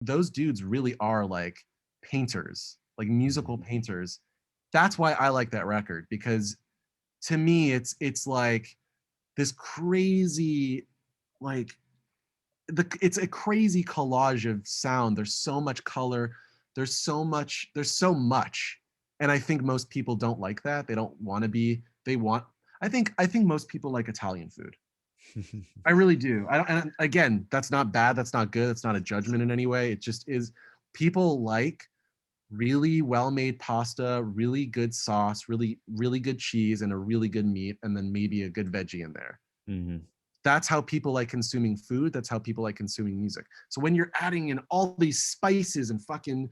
those dudes really are like painters, like musical painters. That's why I like that record, because to me it's like this crazy, like it's a crazy collage of sound. There's so much color, there's so much, and I think most people don't like that. They don't want to be, they want, I think most people like Italian food. I really do. I don't, and again, that's not bad, that's not good, that's not a judgment in any way. It just is. People like really well-made pasta, really good sauce, really good cheese, and a really good meat, and then maybe a good veggie in there. Mm-hmm. That's how people like consuming food. That's how people like consuming music. So when you're adding in all these spices and fucking,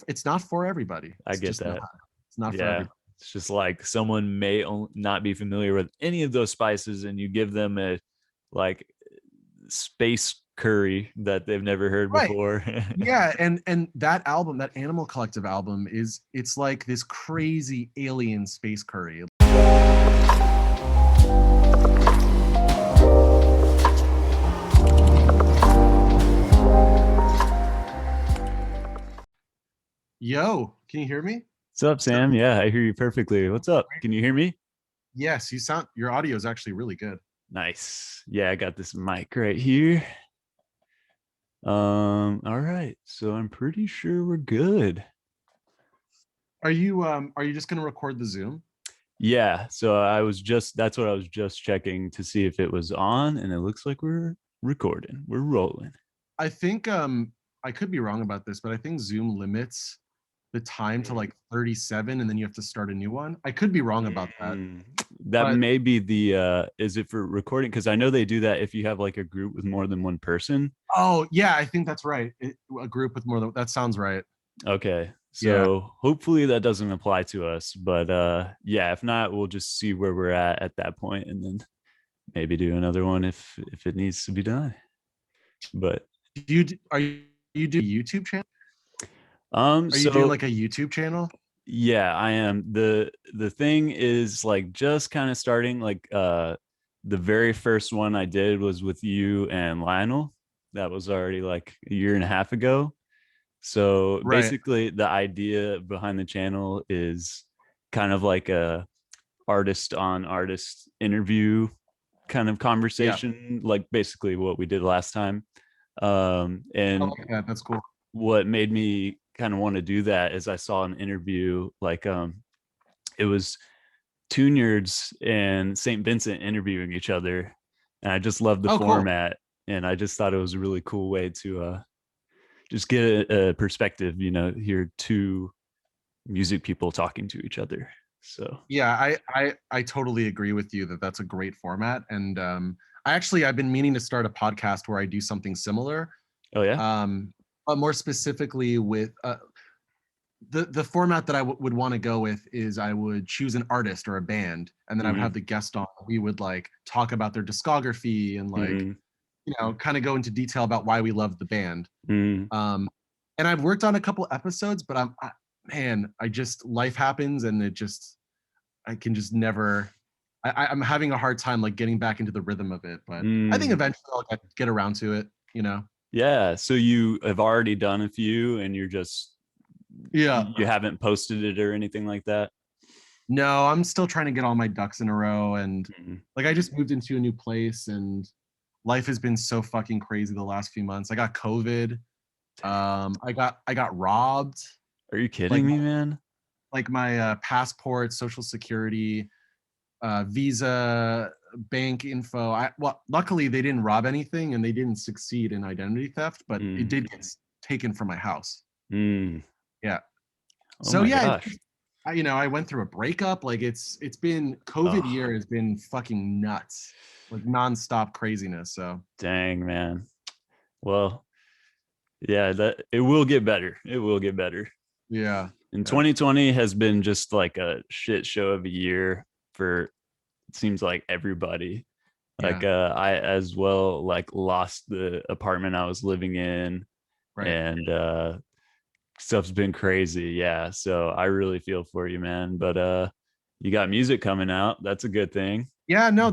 it's not for everybody. I It's get just not. that. It's not for Yeah. everybody. It's just like someone may not be familiar with any of those spices, and you give them a like space curry that they've never heard Right. before. Yeah, and that album, that Animal Collective album, it's like this crazy alien space curry. Yo, can you hear me? What's up, Sam? Yeah, I hear you perfectly. What's up? Can you hear me? Yes, your audio is actually really good. Nice. Yeah, I got this mic right here. All right. So I'm pretty sure we're good. Are you just gonna record the Zoom? Yeah, so that's what I was just checking to see if it was on, and it looks like we're recording. We're rolling. I think I could be wrong about this, but I think Zoom limits the time to like 37 and then you have to start a new one. I could be wrong about that. That But may be the is it for recording? Because I know they do that if you have like a group with more than one person. oh yeah, I think that's right. A group with more than that sounds right. Okay. Yeah. So hopefully that doesn't apply to us. But yeah, if not, we'll just see where we're at that point, and then maybe do another one if it needs to be done. But Are you doing a YouTube channel? Are you doing so like a YouTube channel? yeah, I am. The thing is like just kind of starting. Like the very first one I did was with you and Lionel. That was already like a year and a half ago. So Right. basically the idea behind the channel is kind of like a artist on artist interview kind of Yeah. conversation, like basically what we did last time. I And like that. That's cool. what made me kind of want to do that is I saw an interview like it was two nerds and St. Vincent interviewing each other, and I just loved the Oh, cool. format, and I just thought it was a really cool way to just get a perspective, hear two music people talking to each other. So Yeah, I totally agree with you that that's a great format. And I've been meaning to start a podcast where I do something similar. oh yeah. But more specifically with the format that I would want to go with is I would choose an artist or a band, and then I would Mm-hmm. have the guest on. We would like talk about their discography and like, Mm-hmm. kind of go into detail about why we love the band. Mm-hmm. Um, and I've worked on a couple episodes, but man, life happens, and I can just never. I'm having a hard time like getting back into the rhythm of it, but I think Mm. eventually I'll get around to it. Yeah, so you have already done a few and you're just Yeah. you haven't posted it or anything like that. No, I'm still trying to get all my ducks in a row, and Mm-hmm. like I just moved into a new place, and life has been so fucking crazy the last few months. I got COVID. I got robbed. Are you Like kidding me, man? my passport, social security, visa, bank info. Well, luckily they didn't rob anything and they didn't succeed in identity theft, but it Mm. did get taken from my house. Mm. Yeah. Oh So my yeah, gosh. I went through a breakup. Like it's been COVID Oh, year has been fucking nuts, like nonstop craziness. So dang, man. Well, yeah, that it will get better. It will get better. yeah, And yeah, 2020 has been just like a shit show of a year for it seems like everybody. Like yeah, I as well like lost the apartment I was living in, right. and stuff's been crazy. Yeah, so I really feel for you, man. But you got music coming out. That's a good thing. Yeah, no,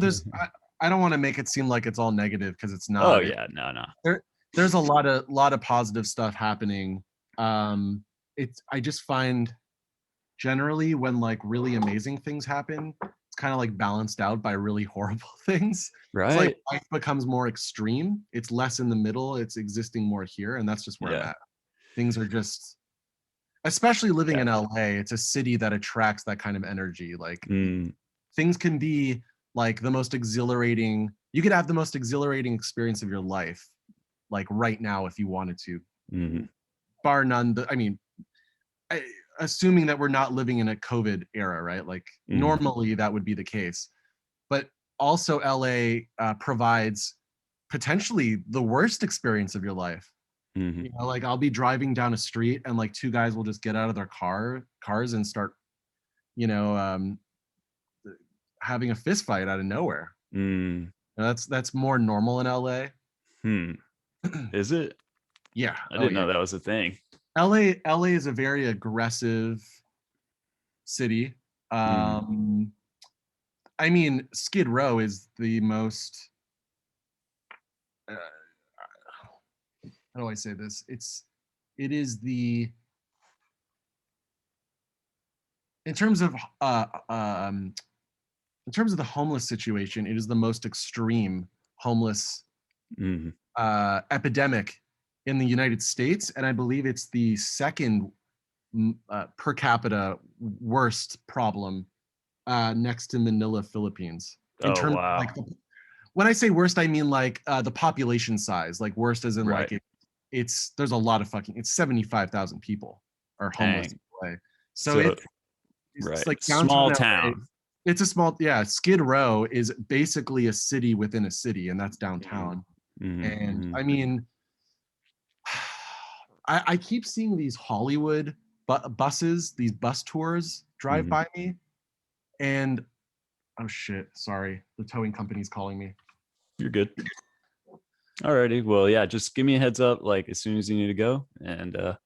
I don't want to make it seem like it's all negative because it's Oh not. yeah, no, no. There there's a lot of positive stuff happening. It's I just find generally when like really amazing things happen, it's kind of like balanced out by really horrible things. It's like Right. life becomes more extreme. It's less in the middle. It's existing more here, and that's just where I'm Yeah. at. Things are just, especially living Yeah. in LA, it's a city that attracts that kind of energy. Like Mm, things can be like the most exhilarating. You could have the most exhilarating experience of your life, like right now, if you wanted to, mhm, bar none. I mean, I, assuming that we're not living in a COVID era, right? Like mhm, normally that would be the case, but also LA provides potentially the worst experience of your life. mhm. You know, like I'll be driving down a street and like two guys will just get out of their cars and start, you know, having a fist fight out of nowhere. Mm, And that's more normal in LA. hmm. Is it? Yeah. I Oh didn't yeah. know that was a thing. LA is a very aggressive city. Mhm. Um, I mean, Skid Row is the most. Uh, how do I say this? It is the in terms of uh, um, in terms of the homeless situation, it is the most extreme homeless Mhm. epidemic in the United States, and I believe it's the second per capita worst problem next to Manila, Philippines. In Oh terms of like wow. when I say worst, I mean like the population size, like worst as in Right. like it's there's a lot of fucking it's 75,000 people are homeless Dang. in LA. So So it's right. like downtown Small LA. town. It's a small, yeah. Skid Row is basically a city within a city, and that's Mhm. downtown. Mhm. And Mhm. I mean, I keep seeing these Hollywood buses, these bus tours drive Mhm. by me, and oh shit, sorry, the towing company's calling me. You're good. Alrighty. Well, yeah, just give me a heads up like as soon as you need to go and No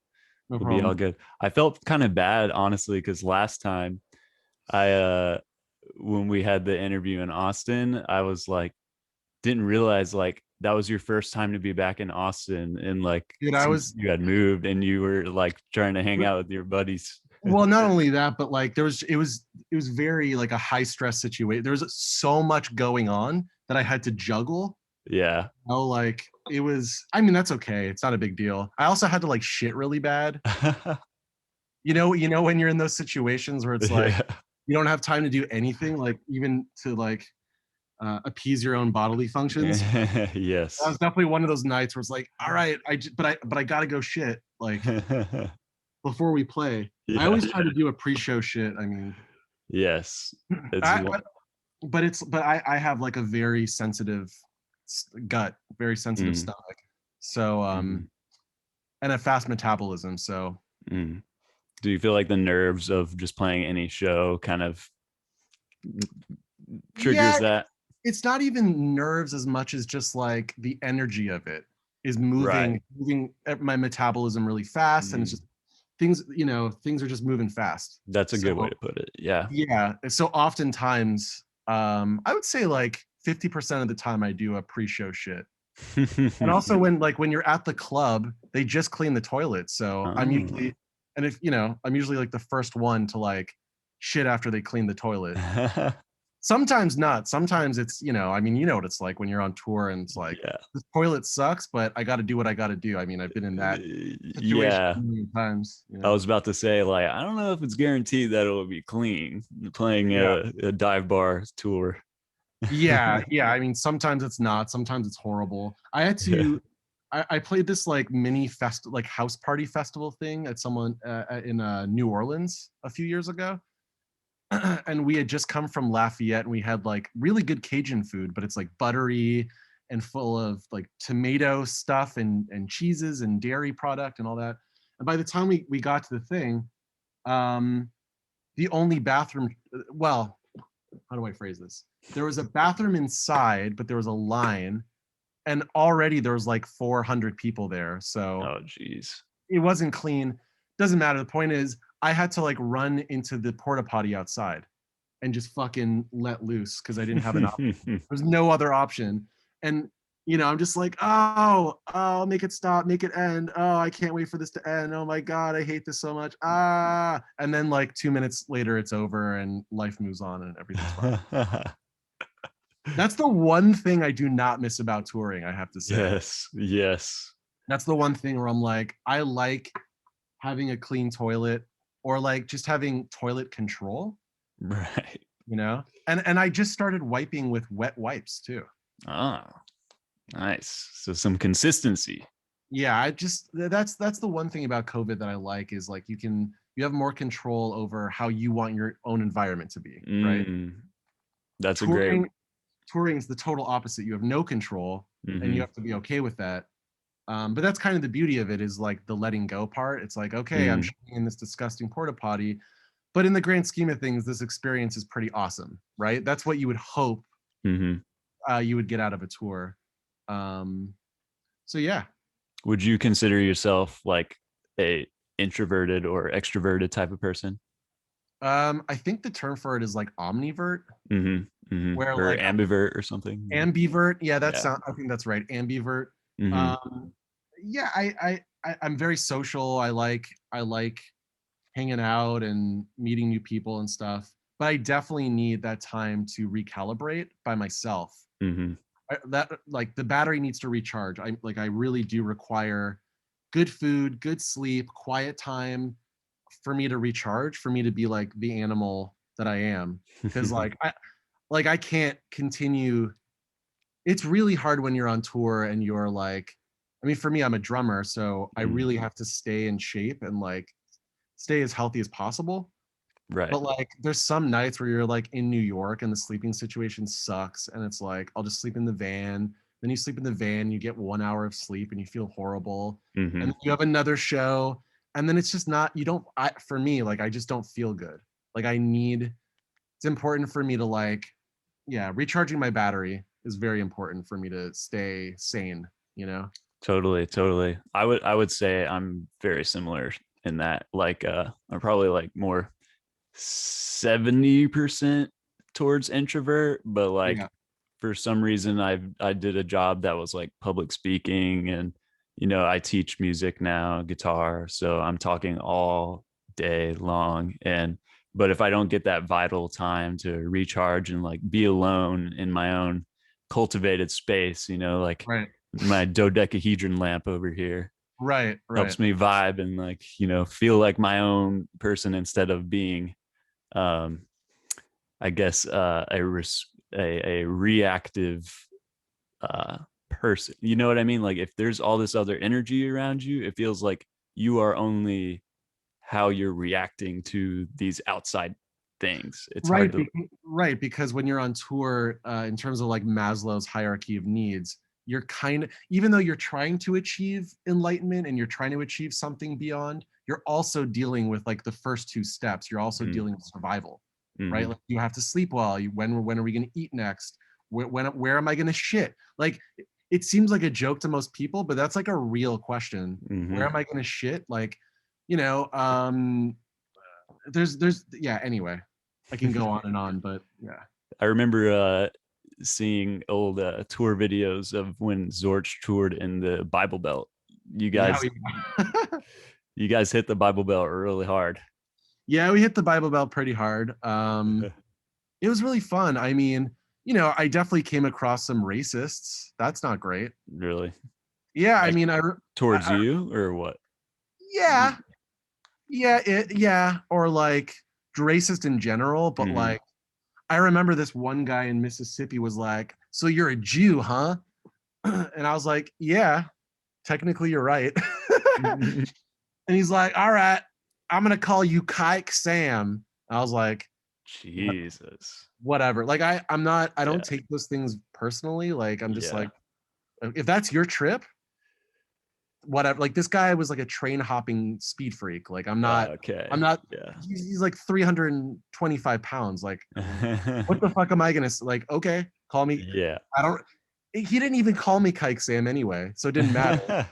we'll be all problem. good. I felt kind of bad honestly because last time I when we had the interview in Austin, I was like didn't realize like that was your first time to be back in Austin and like Dude, I since was you had moved and you were like trying to hang out with your buddies. well, not only that, but like it was very like a high stress situation. There was so much going on that I had to juggle. Yeah. Oh, like it was. I mean, that's okay. It's not a big deal. I also had to like shit really bad. You know when you're in those situations where it's like Yeah. you don't have time to do anything, like even to like appease your own bodily functions. That Yes. was definitely one of those nights where it's like, all right, but I gotta go shit like before we play. I Yeah. always try to do a pre-show shit. I mean, Yes. It's I, but I have like a very sensitive gut, very sensitive mm, stomach. So mhm, and a fast metabolism. So mm. Do you feel like the nerves of just playing any show kind of yeah, triggers that? it's not even nerves as much as just like the energy of it is Right. moving my metabolism really fast, and it's Mm, just things, you know, things are just moving fast. that's a So good way to put it. Yeah. yeah, so oftentimes, I would say like 50% of the time I do a pre-show shit. And also when you're at the club, they just clean the toilet. So I'm Oh. usually, and if you know, I'm usually like the first one to like shit after they clean the toilet. Sometimes not. Sometimes it's, you know, I mean, you know what it's like when you're on tour and it's like Yeah. the toilet sucks, but I got to do what I got to do. I mean, I've been in that situation a Yeah. million times, you I know. was about to say, like, I don't know if it's guaranteed that it'll be clean playing Yeah. a dive bar tour. Yeah, yeah. I mean, sometimes it's not. Sometimes it's horrible. I had Yeah. to. I played this like mini fest, like house party festival thing at someone in New Orleans a few years ago, and we had just come from Lafayette, and we had like really good Cajun food, but it's like buttery and full of like tomato stuff and cheeses and dairy product and all that. And by the time we got to the thing, um, the only bathroom, well, how do I phrase this? There was a bathroom inside, but there was a line, and already there was like 400 people there. So Oh, geez. it wasn't clean. Doesn't matter. The point is, I had to like run into the porta potty outside and just fucking let loose because I didn't have an option. There's no other option. And I'm just like, make it stop, make it end. Oh, I can't wait for this to end. Oh my God, I hate this so much. And then like 2 minutes later, it's over and life moves on and everything's fine. That's the one thing I do not miss about touring, I have to say. Yes, yes. That's the one thing where I'm like, I like having a clean toilet or like just having toilet control, Right. And I just started wiping with wet wipes too. Oh, nice. So some consistency. Yeah, that's the one thing about COVID that I like is like you have more control over how you want your own environment to be, right? That's a great. Touring touring is the total opposite. You have no control and you Mm-hmm. have to be okay with that. But that's kind of the beauty of it is like the letting go part. It's like, okay, I'm Mm, shitting in this disgusting porta potty, but in the grand scheme of things, this experience is pretty awesome, right? That's what you would hope mm-hmm. you would get out of a tour. Um, so yeah, Would you consider yourself like a introverted or extroverted type of person? I think the term for it is like omnivert, Mm-hmm. Mm-hmm. where Or like ambivert or something. ambivert. Yeah, Yeah. I think that's right. Ambivert. Mm-hmm. Um, yeah, I'm very social. I like hanging out and meeting new people and stuff. But I definitely need that time to recalibrate by myself. Mm-hmm. That like the battery needs to recharge. I really do require good food, good sleep, quiet time for me to recharge, for me to be like the animal that I am. Because I can't continue. It's really hard when you're on tour and you're like, I mean, for me, I'm a drummer, so I Mm, really have to stay in shape and like stay as healthy as possible. right. But like, there's some nights where you're like in New York and the sleeping situation sucks, and it's like, I'll just sleep in the van. Then you sleep in the van, you get 1 hour of sleep, and you feel horrible. And Mm-hmm. then you have another show, and then it's just not. You don't. For me, like, I just don't feel good. Like, I need. It's important for me to like, yeah, recharging my battery is very important for me to stay sane. You know. Totally, totally. I would say I'm very similar in that. Like I'm probably like more 70% towards introvert, but like Yeah. for some reason I did a job that was like public speaking, and I teach music now, guitar, so I'm talking all day long. And but if I don't get that vital time to recharge and like be alone in my own cultivated space, like Right. my dodecahedron lamp over here Right. Right. helps me vibe and like feel like my own person instead of being um I guess a reactive person. You know what I mean? Like if there's all this other energy around you, it feels like you are only how you're reacting to these outside things. It's hard Right, to. right, because when you're on tour, in terms of like Maslow's hierarchy of needs, you're kind of, even though you're trying to achieve enlightenment and you're trying to achieve something beyond, you're also dealing with like the first two steps. You're also Mm, dealing with survival, right? mm-hmm. Like you have to sleep well. When are we going to eat next? Where am I going to shit? Like it seems like a joke to most people, but that's like a real question. Where Mm-hmm. am I going to shit? Like, you know, um, there's yeah. Anyway, I can go on and on, but yeah. I remember seeing old tour videos of when Zorch toured in the Bible Belt. You Yeah, guys, you guys hit the Bible Belt really hard. yeah, we hit the Bible Belt pretty hard. It was really fun. I mean, I definitely came across some racists. That's not great. Really, Yeah, I like mean, towards you or what? yeah, yeah, or like racist in general. But Mm-hmm. like, I remember this one guy in Mississippi was like, "So you're a Jew, huh?" And I was like, "Yeah, technically you're right." And he's like, "All right, I'm gonna call you Kike Sam." I was like, Jesus. whatever. Like I'm not. I don't Yeah. take those things personally. Like I'm just Yeah. like, if that's your trip, whatever. Like this guy was like a train hopping speed freak. Like I'm not. I'm Okay. not. Yeah. He's like 325 pounds. Like what the fuck am I gonna like? Okay, call me. Yeah. I don't. He didn't even call me Kike Sam anyway, so it didn't matter.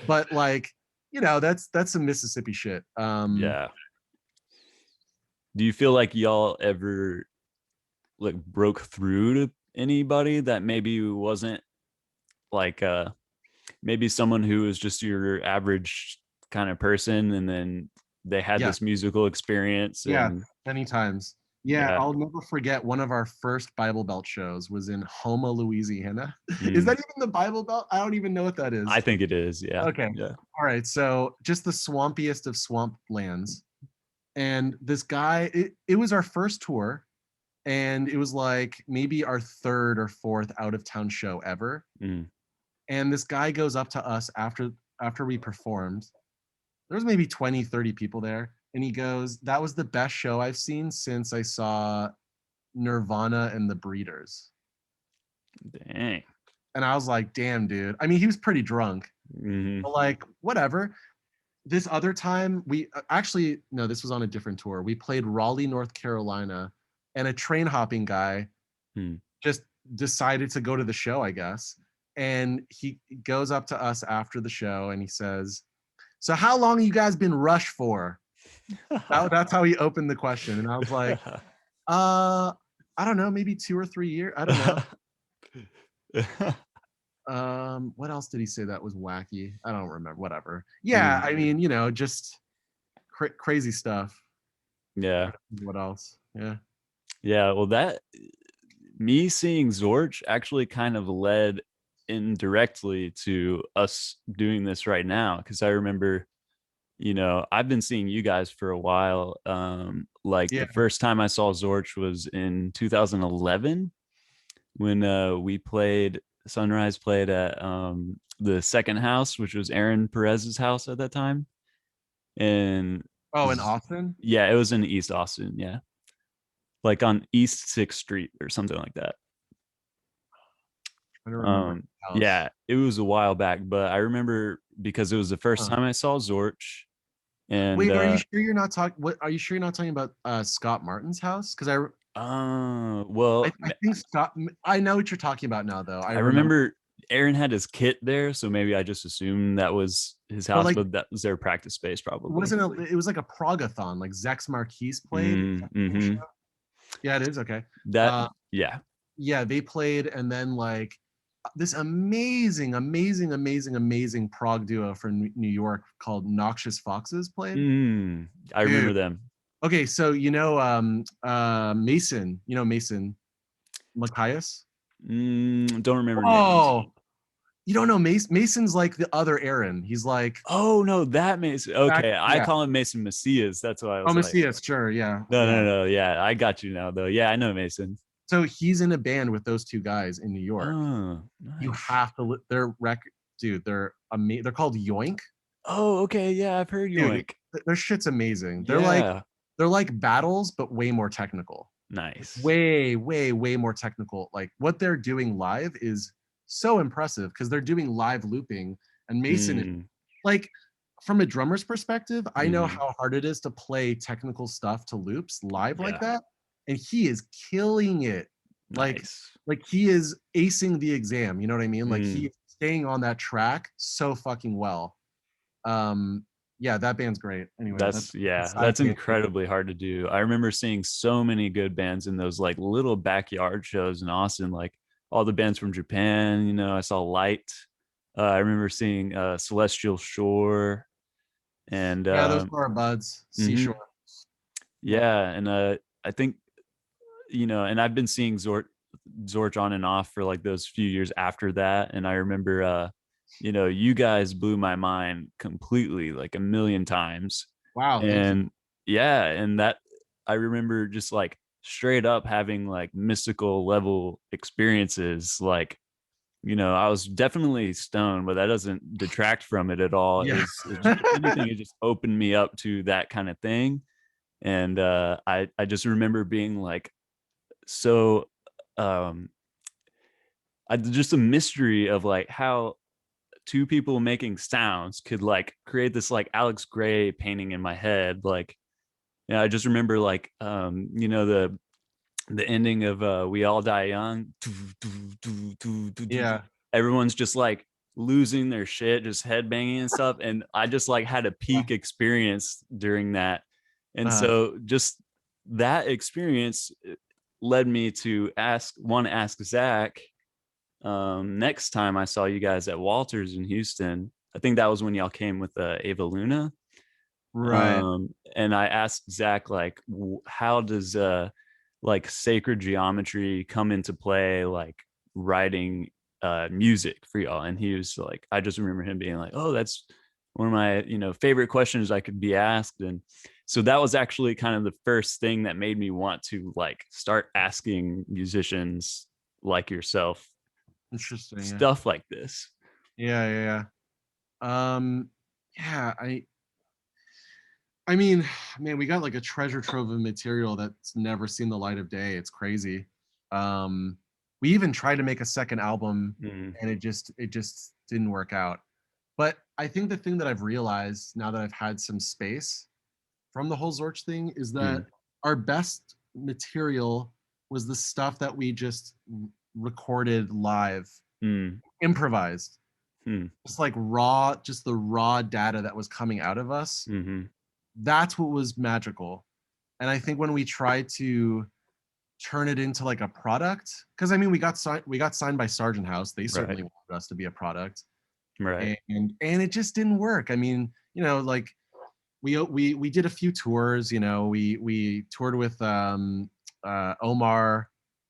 But like, that's some Mississippi shit. Yeah. Do you feel like y'all ever like broke through to anybody that maybe wasn't like maybe someone who is just your average kind of person, and then they had Yeah, this musical experience. yeah, And many times. Yeah, yeah. I'll never forget one of our first Bible Belt shows was in Houma, Louisiana. Is Mm, that even the Bible Belt? I don't even know what that is. I think it is. Yeah. Okay. Yeah. All right. So just the swampiest of swamp lands. And this guy, it was our first tour, and it was like maybe our third or fourth out of town show ever. Mm. And this guy goes up to us after we performed. There was maybe 20, 30 people there. And he goes, "That was the best show I've seen since I saw Nirvana and the Breeders." Dang. And I was like, damn, dude. I mean, he was pretty drunk, Mm-hmm. but like, whatever. This other time, we actually, no, this was on a different tour. We played Raleigh, North Carolina, and a train hopping guy Mm. just decided to go to the show, I guess. And he goes up to us after the show and he says, "So, how long have you guys been rushed for?" That's how he opened the question. And I was like, uh, I don't know, maybe 2 or 3 years. I don't know. What else did he say that was wacky? I don't remember. Whatever. Yeah, Mm. I mean, just crazy stuff. Yeah. What else? Yeah. Yeah. Well, that me seeing Zorch actually kind of led indirectly to us doing this right now. Cause I remember, I've been seeing you guys for a while. Like Yeah. the first time I saw Zorch was in 2011 when we played Sunrise played at the second house, which was Aaron Perez's house at that time. And Oh, in Austin? yeah, it was in East Austin. Yeah. Like on East 6th Street or something like that. I don't remember the house. Yeah, it was a while back, but I remember because it was the first Huh. time I saw Zorch. And Wait, are you sure you're not talking? What are you sure you're not talking about? Scott Martin's house? Because well, I think Scott. I know what you're talking about now, though. I I remember. remember Aaron had his kit there, so maybe I just assumed that was his But house, like, but that was their practice space it probably. wasn't a. It was like a Progathon. Like Zex Marquise played. Is that the Mm-hmm. show? Yeah, it is. Okay. That, Uh, yeah. yeah, they played, and then like this amazing, amazing, amazing, amazing prog duo from New York called Noxious Foxes played. I Dude. remember them. Okay, so Mason, Mason Matthias. Don't remember names. Oh, you don't know Mason? Mason's like the other Aaron. He's like Oh no, that Mason. back, Okay, I yeah. call him Mason Macias. That's why I Oh, was like, Macias, sure, yeah, no, yeah. no, no. Yeah, I got you now though. Yeah, I know Mason. So he's in a band with those two guys in New York. Oh, You nice. have to. Their record, dude. They're amazing. They're called Yoink. Oh, okay. Yeah, I've heard Dude, Yoink. their shit's amazing. Yeah. They're like battles, but way more technical. Like Nice. way, way, way more technical. Like what they're doing live is so impressive because they're doing live looping. And Mason, Mm, like from a drummer's perspective, I know mm, how hard it is to play technical stuff to loops live like yeah. that, and he is killing it. Like, Nice. like he is acing the exam. You know what I mean? Like Mm, he's staying on that track so fucking well. Um, yeah, that band's great. Anyway, that's a side that's tangent. incredibly hard to do. I remember seeing so many good bands in those like little backyard shows in Austin, like all the bands from Japan. I saw Light. I remember seeing Celestial Shore and Yeah, those are our buds. mhm. Seashore. Yeah. Yeah, and I think and I've been seeing Zorch on and off for like those few years after that. And I remember, you guys blew my mind completely, like a million times. Wow. Thank you. And yeah, and that I remember just like straight up having like mystical level experiences. Like, I was definitely stoned, but that doesn't detract from it at all. Yeah. If anything, it just opened me up to that kind of thing. And I just remember being like, so just a mystery of like how two people making sounds could like create this like Alex Gray painting in my head. Like, I just remember like the ending of We All Die Young. Yeah. Everyone's just like losing their shit, just headbanging and stuff. And I just like had a peak experience during that. And Uh, so just that experience led me to ask Zach, Next time I saw you guys at Walters in Houston, I think that was when y'all came with Ava Luna. Right. And I asked Zach, like, how does like sacred geometry come into play, like writing music for y'all? And he was like, I just remember him being like, oh, that's one of my, favorite questions I could be asked. And so that was actually kind of the first thing that made me want to like start asking musicians like yourself Interesting. Yeah. stuff like this. Yeah. Yeah. Yeah. Yeah. I mean, man, we got like a treasure trove of material that's never seen the light of day. It's crazy. Um, we even tried to make a second album, Mm, and it just didn't work out. But I think the thing that I've realized now that I've had some space from the whole Zorch thing is that mm, our best material was the stuff that we just recorded live, mm, improvised. mm, Just like raw, just the raw data that was coming out of us. mm-hmm. That's what was magical. And I think when we try to turn it into like a product, because I mean we got signed by Sargent House. They Right, certainly wanted us to be a product. right. And it just didn't work. I mean, like we did a few tours, we toured with Omar,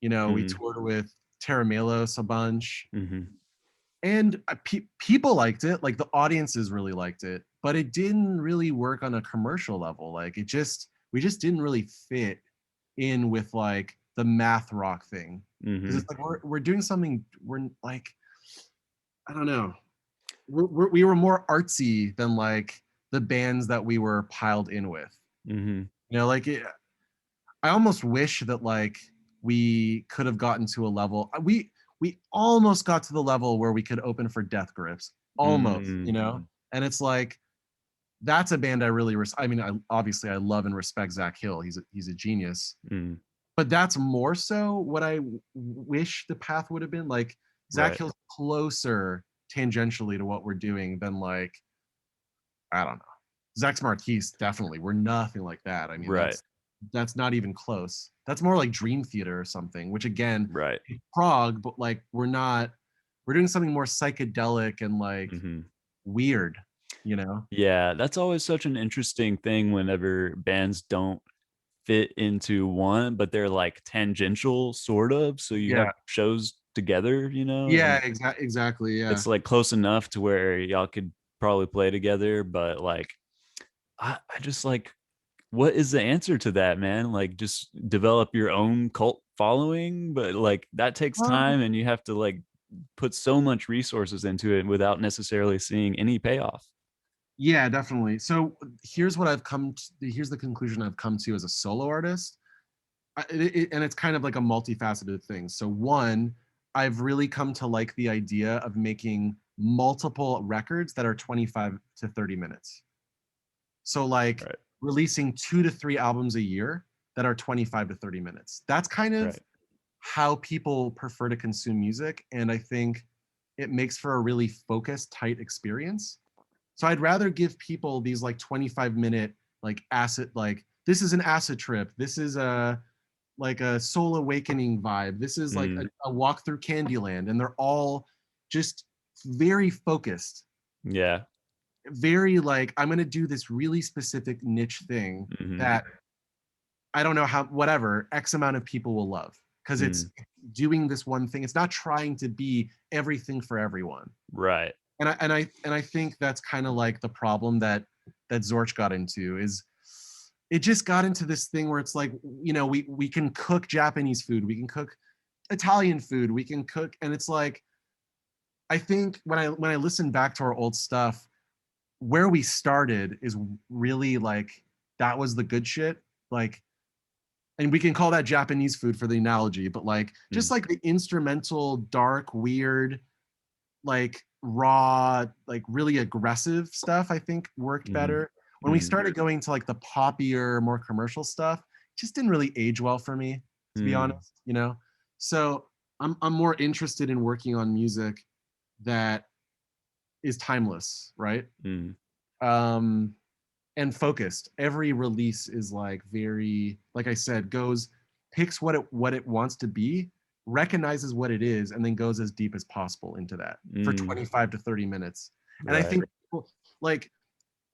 we Mm, toured with Terra Melos a bunch. mm-hmm. And people liked it, like the audiences really liked it, but it didn't really work on a commercial level. Like we just didn't really fit in with like the math rock thing, because Mm-hmm. it's like we're doing something, we're like, I don't know, we were more artsy than like the bands that we were piled in with, Mm-hmm. like I almost wish that like we could have gotten to a level. We almost got to the level where we could open for Death Grips, almost, Mm, and it's like that's a band I really I mean, obviously I love and respect Zach Hill. He's a genius, mm, but that's more so what I wish the path would have been. Like Zach right, Hill's closer tangentially to what we're doing than like, I don't know. Zex Marquise, definitely. We're nothing like that. I mean, right, that's not even close. That's more like Dream Theater or something, which again, right. Prague, but like we're doing something more psychedelic and like Mm-hmm. weird, you know? Yeah, that's always such an interesting thing whenever bands don't fit into one, but they're like tangential, sort of. So you have Yeah. shows together, Yeah, and exactly. Yeah. it's like close enough to where y'all could probably play together. But like, I just like, what is the answer to that, man? Like, just develop your own cult following, but like that takes Um, time, and you have to like put so much resources into it without necessarily seeing any payoff. yeah, definitely. So here's the conclusion I've come to as a solo artist. And it's kind of like a multifaceted thing. So one, I've really come to like the idea of making multiple records that are 25 to 30 minutes. So like Right, releasing 2 to 3 albums a year that are 25 to 30 minutes. That's kind of right. how people prefer to consume music. And I think it makes for a really focused, tight experience. So I'd rather give people these like 25-minute like acid, like this is an acid trip. This is a like a soul awakening vibe. This is like Mm, a walk through Candyland, and they're all just very focused, yeah. very like I'm gonna do this really specific niche thing Hmm. that I don't know how whatever X amount of people will love because it's Mm, doing this one thing. It's not trying to be everything for everyone. right. And I think that's kind of like the problem that Zorch got into is it just got into this thing where it's like, we can cook Japanese food, we can cook Italian food, we can cook, and it's like I think when I listen back to our old stuff, where we started is really like that was the good shit. Like, and we can call that Japanese food for the analogy, but like just Mm, like the instrumental, dark, weird, like raw, like really aggressive stuff, I think worked mm, better. When we mm, started going to like the poppier, more commercial stuff, it just didn't really age well for me, to be mm, honest. So I'm more interested in working on music that is timeless, right? mm, Um, and focused. Every release is like very, like I said, picks what it wants to be recognizes what it is, and then goes as deep as possible into that for Mm, 25 to 30 minutes. And I right. think people, like,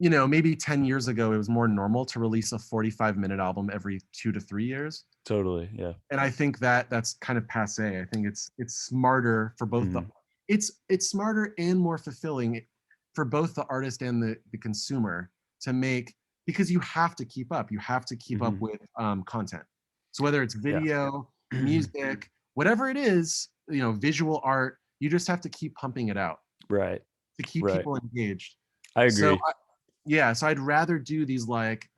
you know, maybe 10 years ago, it was more normal to release a 45-minute album every 2 to 3 years. Totally. Yeah. And I think that that's kind of passe. I think it's smarter for both the Hmm. it's smarter and more fulfilling for both the artist and the consumer to make, because you have to keep up. You have to keep up Hmm. with content. So whether it's Yeah. video, music, whatever it is, you know, visual art, you just have to keep pumping it out Right. to keep Right. people engaged. I So agree. yeah, so I'd rather do these like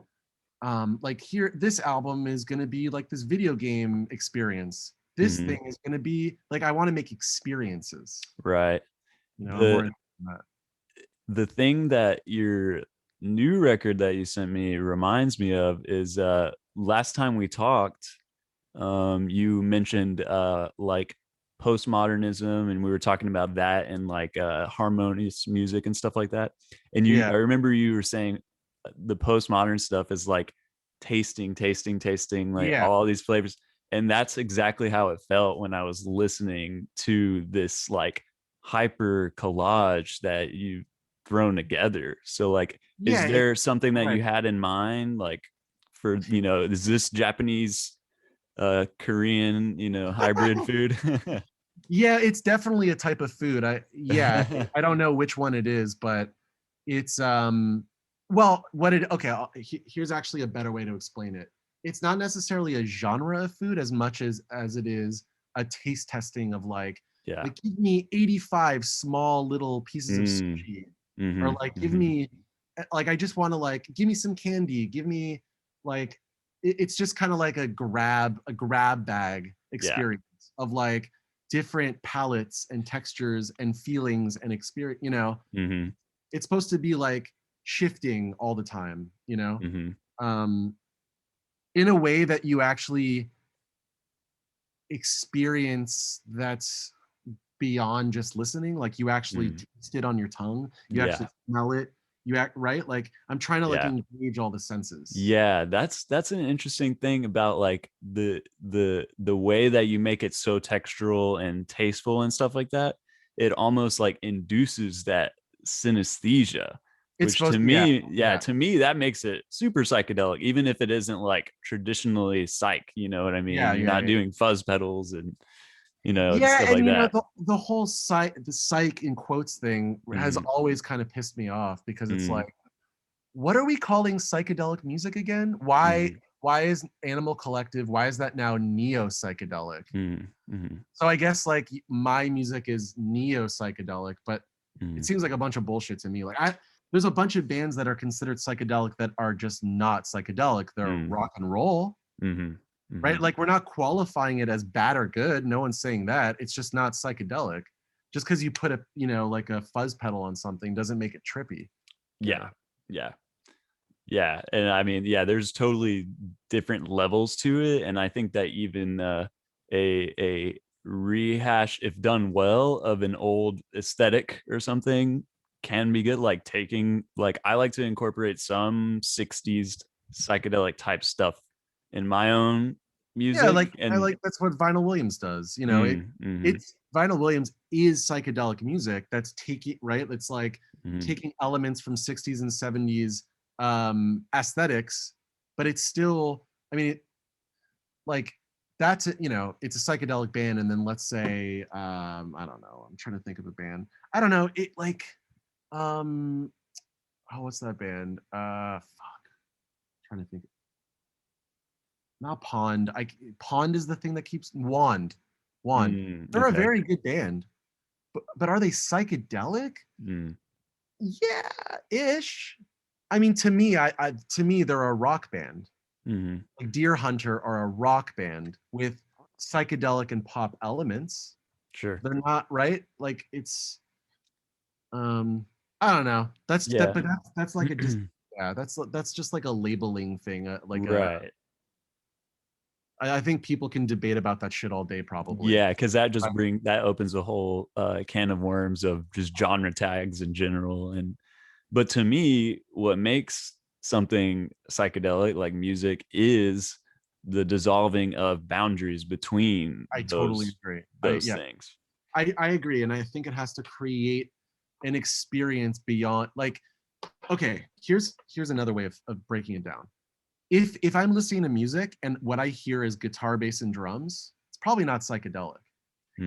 here, this album is going to be like this video game experience. This Hmm. thing is going to be like, I want to make experiences, Right. you know, I'm more The into that. the thing that your new record that you sent me reminds me of is last time we talked, you mentioned like postmodernism, and we were talking about that and like harmonious music and stuff like that. And you, Yeah, I remember you were saying the postmodern stuff is like tasting like yeah, all these flavors. And that's exactly how it felt when I was listening to this like hyper collage that you thrown together. So like, is yeah, there something that right. you had in mind, like for, is this Japanese, Korean, hybrid food? Yeah, it's definitely a type of food. I don't know which one it is, but it's well, what it okay, here's actually a better way to explain it. It's not necessarily a genre of food as much as it is a taste testing of Yeah. like give me 85 small little pieces of Mm. sushi, or Mhm. like give Mhm. me like I just want to like give me some candy, give me like it's just kind of like a grab bag Yeah. experience of like different palettes and textures and feelings and experience, you know. Mhm. It's supposed to be like shifting all the time, you know, Mhm. um, in a way that you actually experience that's beyond just listening. Like you actually Mhm. taste it on your tongue, you actually Yeah. smell it, you act right. Like I'm trying to like Yeah. engage all the senses. Yeah, that's an interesting thing about like the way that you make it so textural and tasteful and stuff like that. It almost like induces that synesthesia, It's which to supposed to, yeah, me, yeah, yeah, to me that makes it super psychedelic, even if it isn't like traditionally psych, you know what I mean? yeah, You're yeah, not yeah. doing fuzz pedals and Yeah, stuff and like you know that. the whole psych in quotes thing has Hmm. always kind of pissed me off because it's Hmm. like, what are we calling psychedelic music again? Hmm. Why is Animal Collective, why is that now neo psychedelic? Hmm. Hmm. So I guess like my music is neo psychedelic, but it Hmm. seems like a bunch of bullshit to me. Like there's a bunch of bands that are considered psychedelic that are just not psychedelic. They're Hmm. rock and roll, Hmm. right? Hmm. Like we're not qualifying it as bad or good. No one's saying that. It's just not psychedelic. Just because you put a, you know, like a fuzz pedal on something doesn't make it trippy. You Yeah. know? Yeah. Yeah, and I mean, yeah, there's totally different levels to it, and I think that even a rehash, if done well, of an old aesthetic or something can be good. Like taking, like I like to incorporate some '60s psychedelic type stuff in my own Yeah, music, like I and like that's what Vinyl Williams does. You know, mm-hmm, it's Vinyl Williams is psychedelic music that's taking, right. It's like mm-hmm, taking elements from 60s and 70s aesthetics, but it's still. I mean, like that's it, you know, it's a psychedelic band, and then let's say I don't know. I'm trying to think of a band. I don't know. It like um oh, what's that band? Fuck. Trying to think. Not Pond. Pond is the thing that keeps Wand. Wand. They're a okay, very good band, but are they psychedelic? mm, Yeah, ish. I mean, to me, they're a rock band. mm-hmm, Like Deer Hunter are a rock band with psychedelic and pop elements. sure, They're not right. Like it's I don't know. That's that, yeah, but that's like a yeah. That's just like a labeling thing. Like a right. I think people can debate about that shit all day, probably. Yeah, because that opens a whole can of worms of just genre tags in general. And but to me, what makes something psychedelic like music is the dissolving of boundaries between I totally agree. I those yeah, things. I agree, and I think it has to create an experience beyond like okay, here's another way of breaking it down. If I'm listening to music and what I hear is guitar, bass, and drums, it's probably not psychedelic.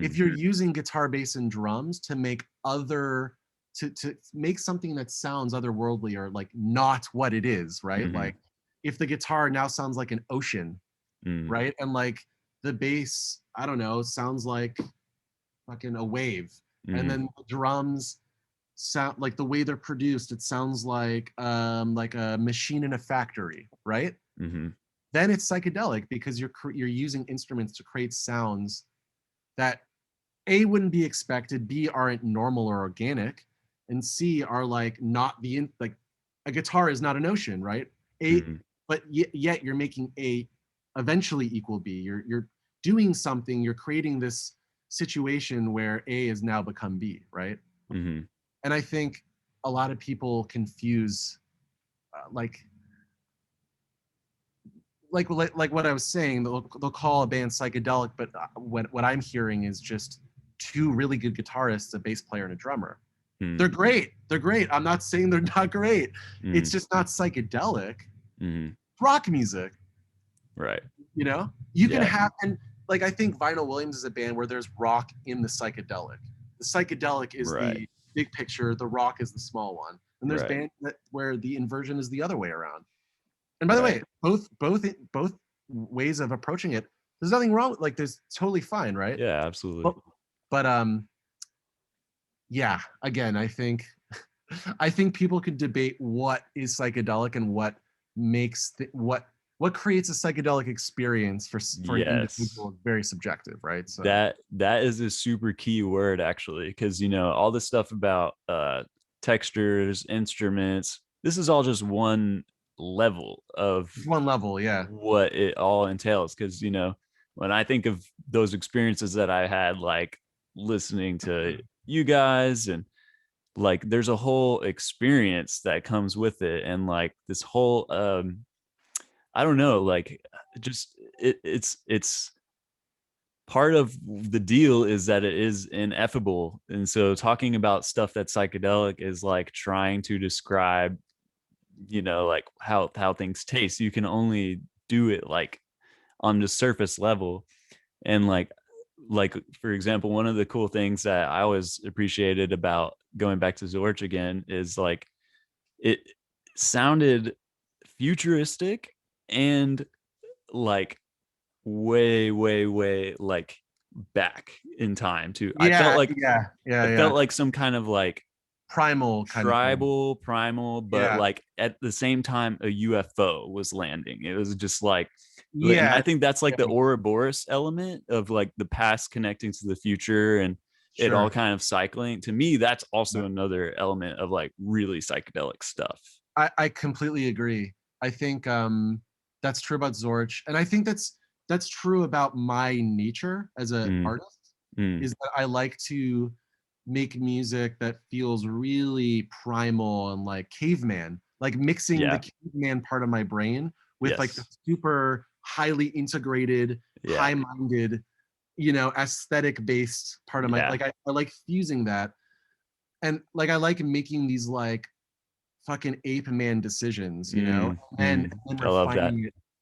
If Mm, you're using guitar, bass, and drums to make other to make something that sounds otherworldly or like not what it is, right? mhm, Like if the guitar now sounds like an ocean, mm, right? And like the bass, I don't know, sounds like fucking a wave. And mhm, then the drums sound like the way they're produced, it sounds like a machine in a factory, right? mhm, Then it's psychedelic because you're using instruments to create sounds that A wouldn't be expected, B aren't normal or organic, and C are like not like a guitar is not an ocean, right? A mhm, but yet you're making A eventually equal B. You're doing something, you're creating this situation where A has now become B, right? mhm. And I think a lot of people confuse like like what I was saying. They'll call a band psychedelic, but what I'm hearing is just two really good guitarists, a bass player and a drummer. They're Mm, great. They're great. I'm not saying they're not great. It's mm, just not psychedelic mhm. rock music. Right. You know, you can Yeah. have and like I think Vinyl Williams is a band where there's rock in the psychedelic. The psychedelic is Right. the big picture. The rock is the small one. And there's Right. bands where the inversion is the other way around. And by the Right. way, both ways of approaching it, there's nothing wrong. Like there's totally fine, right? Yeah, absolutely. But but yeah. Again, I think I think people could debate what is psychedelic and what makes what creates a psychedelic experience for an Yes. individual is very subjective, right? So That is a super key word actually, because all this stuff about textures, instruments, this is all just one level of it's one level, yeah, what it all entails. Because when I think of those experiences that I had, like listening to you guys, and like there's a whole experience that comes with it, and like this whole I don't know, like just it's part of the deal is that it is ineffable. And so talking about stuff that's psychedelic is like trying to describe, like how things taste. You can only do it like on the surface level. And like for example, one of the cool things that I always appreciated about going back to Zorch again is like it sounded futuristic and like way like back in time too. I felt yeah, like yeah, yeah, it yeah. felt like some kind of like Primal kind of thing. tribal primal, but Yeah, like at the same time a UFO was landing. It was just like, and yeah, I think that's like the yeah, Ouroboros element of like the past connecting to the future, and it all sure. kind of cycling. To me, that's Yeah. also another element of like really psychedelic stuff. I completely agree. I think that's true about Zorch, and I think that's true about my nature as an Mm, artist. mm, Is that I like to make music that feels really primal and like caveman, like mixing the yeah. caveman part of my brain with like the Yes. super highly integrated, Yeah. high-minded, aesthetic based part of my Yeah. like I like fusing that and like I like making these like fucking ape man decisions, Mm, mm. and I love that.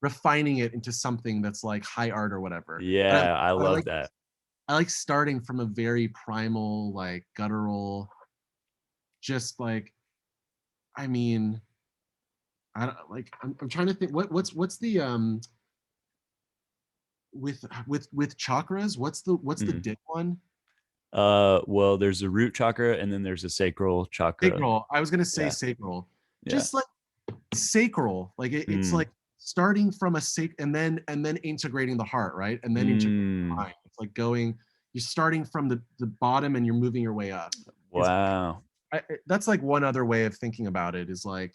refining it into something that's like high art or whatever. And Yeah, I I love like that. I like starting from a very primal, like guttural, just like I mean, I don't like I'm trying to think what's the with chakras, what's the Mm. dick one? Well, there's a root chakra and then there's a sacral chakra. Sacral. I was gonna say Yeah. sacral. Yeah. Just like sacral. Like it's Mm. like starting from a and then integrating the heart, right? And then integrating the Mm. mind. It's like going. You're starting from the bottom and you're moving your way up. It's Wow. that's like one other way of thinking about it is like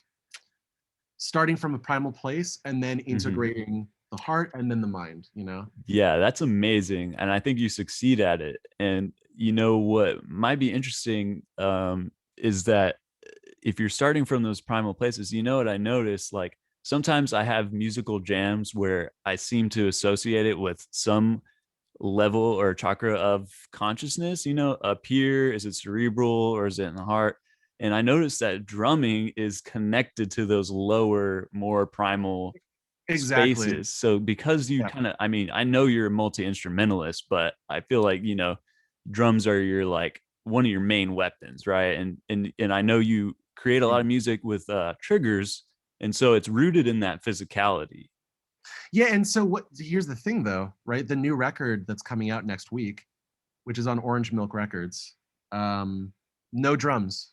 starting from a primal place and then Hmm. integrating the heart and then the mind. You know. Yeah, that's amazing. And I think you succeed at it. And what might be interesting is that if you're starting from those primal places, what I noticed, like sometimes I have musical jams where I seem to associate it with some level or chakra of consciousness, up here. Is it cerebral or is it in the heart? And I noticed that drumming is connected to those lower, more primal Exactly. spaces. So because you Yeah. kind of, I mean, I know you're a multi-instrumentalist, but I feel like, drums are your like one of your main weapons, right? And I know you create a lot of music with triggers, and so it's rooted in that physicality. Yeah, and so what here's the thing though, right? The new record that's coming out next week, which is on Orange Milk Records, no drums,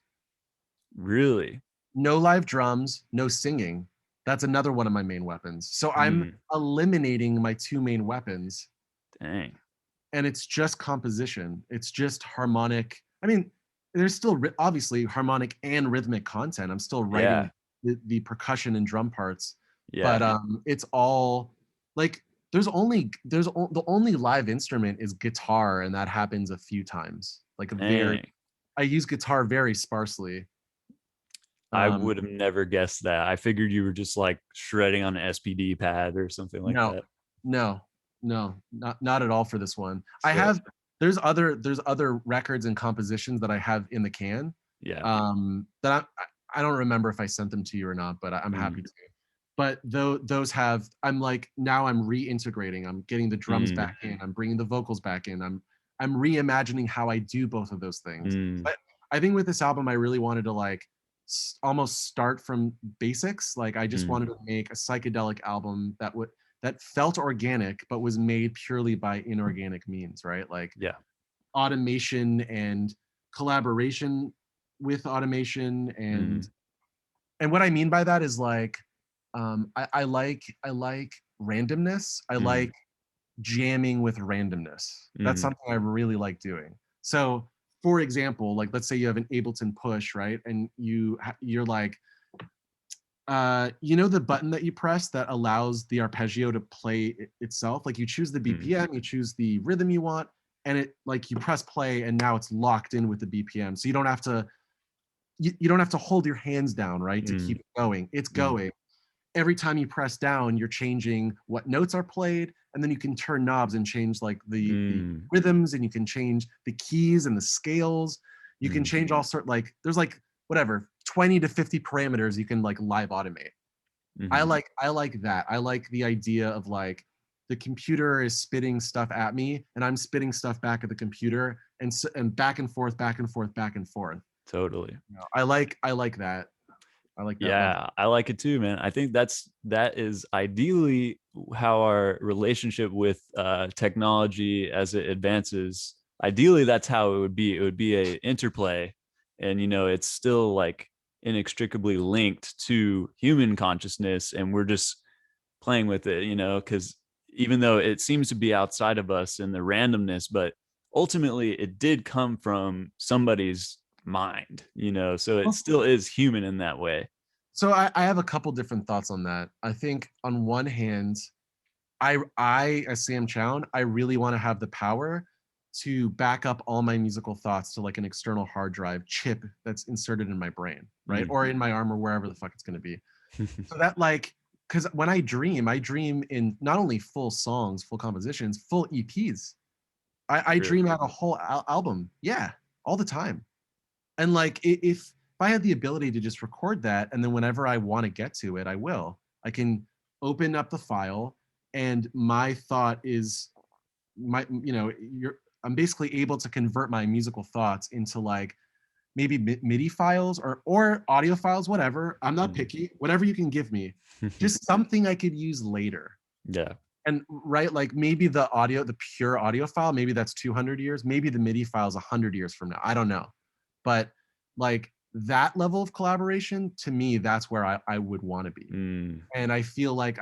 Really? no live drums, no singing. That's another one of my main weapons. So I'm Mm, eliminating my two main weapons, dang. and it's just composition. It's just harmonic. I mean, there's still obviously harmonic and rhythmic content. I'm still Yeah. writing the percussion and drum parts, but Yeah. it's all like the only live instrument is guitar, and that happens a few times. Like a very, Dang. I use guitar very sparsely. I Um, would have never guessed that. I figured you were just like shredding on an SPD pad or something like no, that. no, no, not at all for this one. I Sick. have there's other records and compositions that I have in the can, Yeah. that I don't remember if I sent them to you or not, but I'm Mm, happy to. But those have, I'm like, now I'm reintegrating. I'm getting the drums mm, back in. I'm bringing the vocals back in. I'm reimagining how I do both of those things. mm, But I think with this album, I really wanted to like almost start from basics. Like I just mm. wanted to make a psychedelic album that felt organic but was made purely by inorganic means, right? Like Yeah. automation and collaboration with automation. Mm, And what I mean by that is like, I like randomness. I mm, like jamming with randomness. That's mm, something I really like doing. So for example, like let's say you have an Ableton push, right? And you're like, the button that you press that allows the arpeggio to play itself. Like you choose the mm, BPM, you choose the rhythm you want, and it like you press play, and now it's locked in with the BPM. So you don't have to hold your hands down, right, to mm, keep it going. It's mm, going. Every time you press down, you're changing what notes are played, and then you can turn knobs and change like the mm, rhythms, and you can change the keys and the scales. You can mm, change all sort, like there's like whatever 20 to 50 parameters you can like live automate. mm. I like that. I like the idea of like the computer is spitting stuff at me and I'm spitting stuff back at the computer, and back and forth, back and forth, back and forth. Totally. I like that. I like that level. Yeah, I like it too, man. I think that is ideally how our relationship with technology as it advances. Ideally, that's how it would be. It would be a interplay, and it's still like inextricably linked to human consciousness, and we're just playing with it, because even though it seems to be outside of us in the randomness, but ultimately it did come from somebody's mind, so it still is human in that way. So I have a couple different thoughts on that. I think on one hand, as Sam Chown, I really want to have the power to back up all my musical thoughts to like an external hard drive chip that's inserted in my brain, right? Mm. Or in my arm or wherever the fuck it's gonna be. So that like, because when I dream in not only full songs, full compositions, full EPs. I Really? dream out a whole album. Yeah, all the time. And like if I had the ability to just record that, and then whenever I want to get to it, I will. I can open up the file, and my thought is my I'm basically able to convert my musical thoughts into like maybe MIDI files or audio files, whatever. I'm not Mm. picky. Whatever you can give me, just something I could use later. Yeah. And right, like maybe the pure audio file, maybe that's 200 years. Maybe the MIDI file is 100 years from now. I don't know, but like that level of collaboration, to me, that's where I would want to be. Mm. And I feel like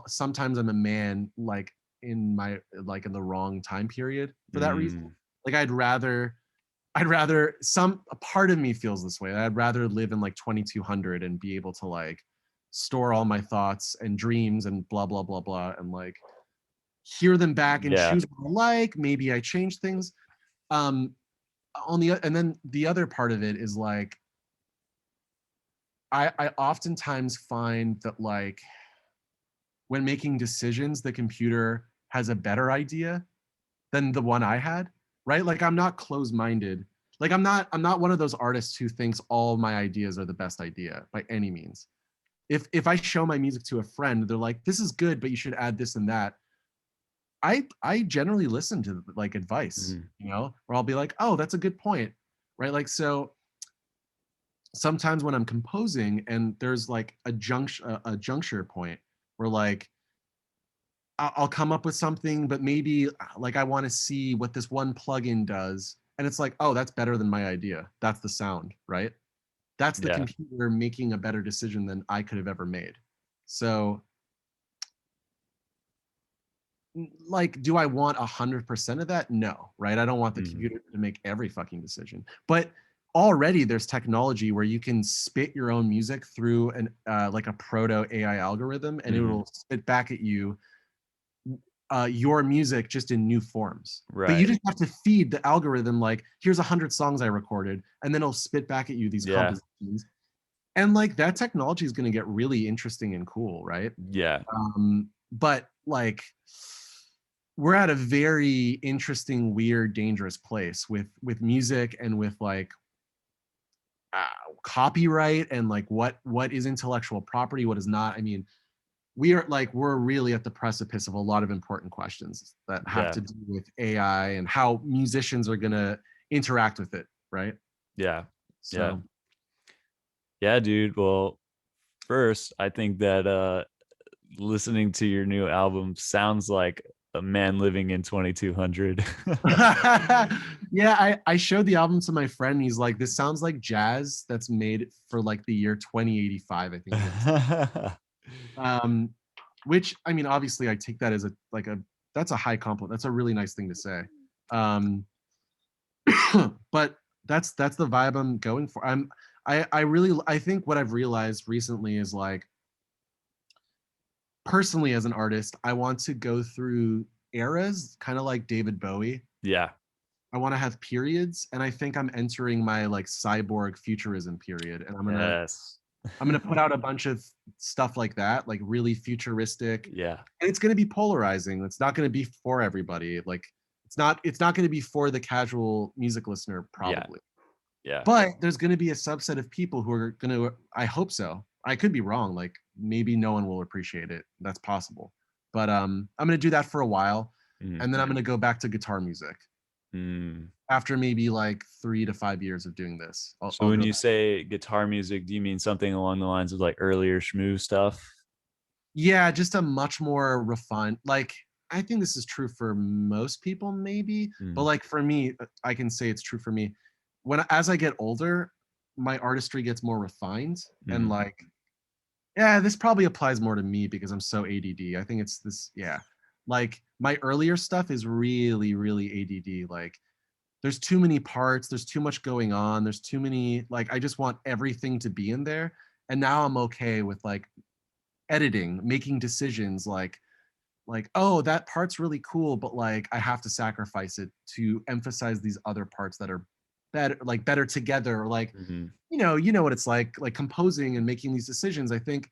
sometimes I'm a man like in the wrong time period for that reason. Mm. Like I'd rather some a part of me feels this way. I'd rather live in like 2200 and be able to like store all my thoughts and dreams and blah blah blah blah, and like hear them back and Yeah. choose what I like. Maybe I change things. Um and then the other part of it is like I oftentimes find that like when making decisions, the computer has a better idea than the one I had, right? Like I'm not closed-minded. Like I'm not one of those artists who thinks all my ideas are the best idea by any means. If I show my music to a friend, they're like, "This is good, but you should add this and that." I generally listen to like advice, Mhm. you know, or I'll be like, "Oh, that's a good point." Right? Like so sometimes when I'm composing and there's like a juncture point where like I'll come up with something, but maybe like I want to see what this one plugin does. And it's like, oh, that's better than my idea. That's the sound, right? That's the Yeah. computer making a better decision than I could have ever made. So, like, do I want 100% of that? No, right? I don't want the Mhm. computer to make every fucking decision. But already there's technology where you can spit your own music through an like a proto AI algorithm, and it Mhm. will spit back at you your music just in new forms. But you Right. just have to feed the algorithm like, here's 100 songs I recorded, and then it'll spit back at you these Yeah. compositions. And like that technology is going to get really interesting and cool, right? Yeah. But like we're at a very interesting, weird, dangerous place with music and with like uh, copyright and like what is intellectual property, what is not. I mean, we're really at the precipice of a lot of important questions that have Yeah. to do with AI and how musicians are going to interact with it, right? Yeah. Yeah. So Yeah, dude. Well, first, I think that listening to your new album sounds like a man living in 2200. yeah, I showed the album to my friend. He's like, this sounds like jazz that's made for like the year 2085, I think it is. Um, which I mean, obviously I take that as a like a that's a high compliment. That's a really nice thing to say. Um, but that's the vibe I'm going for. I really I think what I've realized recently is like personally as an artist, I want to go through eras, kind of like David Bowie. Yeah. I want to have periods, and I think I'm entering my like cyborg futurism period, and Yes. I'm gonna put out a bunch of stuff like that, like really futuristic, Yeah. and it's gonna be polarizing. It's not gonna be for everybody. Like it's not gonna be for the casual music listener, Yeah. probably. Yeah. But there's gonna be a subset of people who are gonna. I hope so. I could be wrong. Like maybe no one will appreciate it. That's possible. But I'm gonna do that for a while, Mhm. and then I'm gonna go back to guitar music Mm. after maybe like 3 to 5 years of doing this. So I'll when go you back. say guitar music, do you mean something along the lines of like earlier Shmu stuff? Yeah, just a much more refined. Like I think this is true for most people, maybe, but Mm. like for me, I can say it's true for me. As I get older, my artistry gets more refined and Mhm. like yeah, this probably applies more to me because I'm so ADD. I think it's this, yeah. Like my earlier stuff is really, really ADD. Like there's too many parts, there's too much going on, there's too many, like I just want everything to be in there. And now I'm okay with like editing, making decisions like, oh, that part's really cool, but like I have to sacrifice it to emphasize these other parts that are better together. Or like, Mhm. you know what it's like composing and making these decisions. I think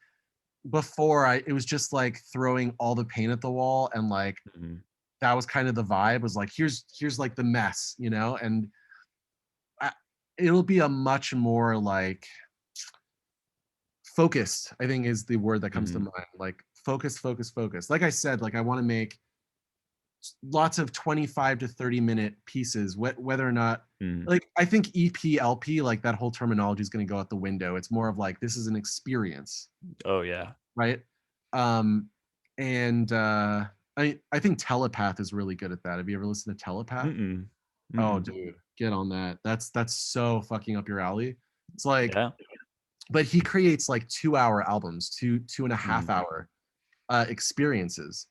before it was just like throwing all the paint at the wall and like Mhm. that was kind of the vibe was like here's like the mess, and I, it'll be a much more like focused, I think is the word that comes to Mhm. mind, like focus, like I said, like I want to make lots of 25 to 30-minute pieces, whether or not Mhm. like I think EP LP, like that whole terminology is going to go out the window. It's more of like this is an experience, Oh yeah. right? Um, and I think Telepath is really good at that. Have you ever listened to Telepath? Mm-mm. Oh, Mm-mm. dude, get on that. That's so fucking up your alley. It's like, Yeah. but he creates like 2 hour albums, two and a half Mhm. hour experiences.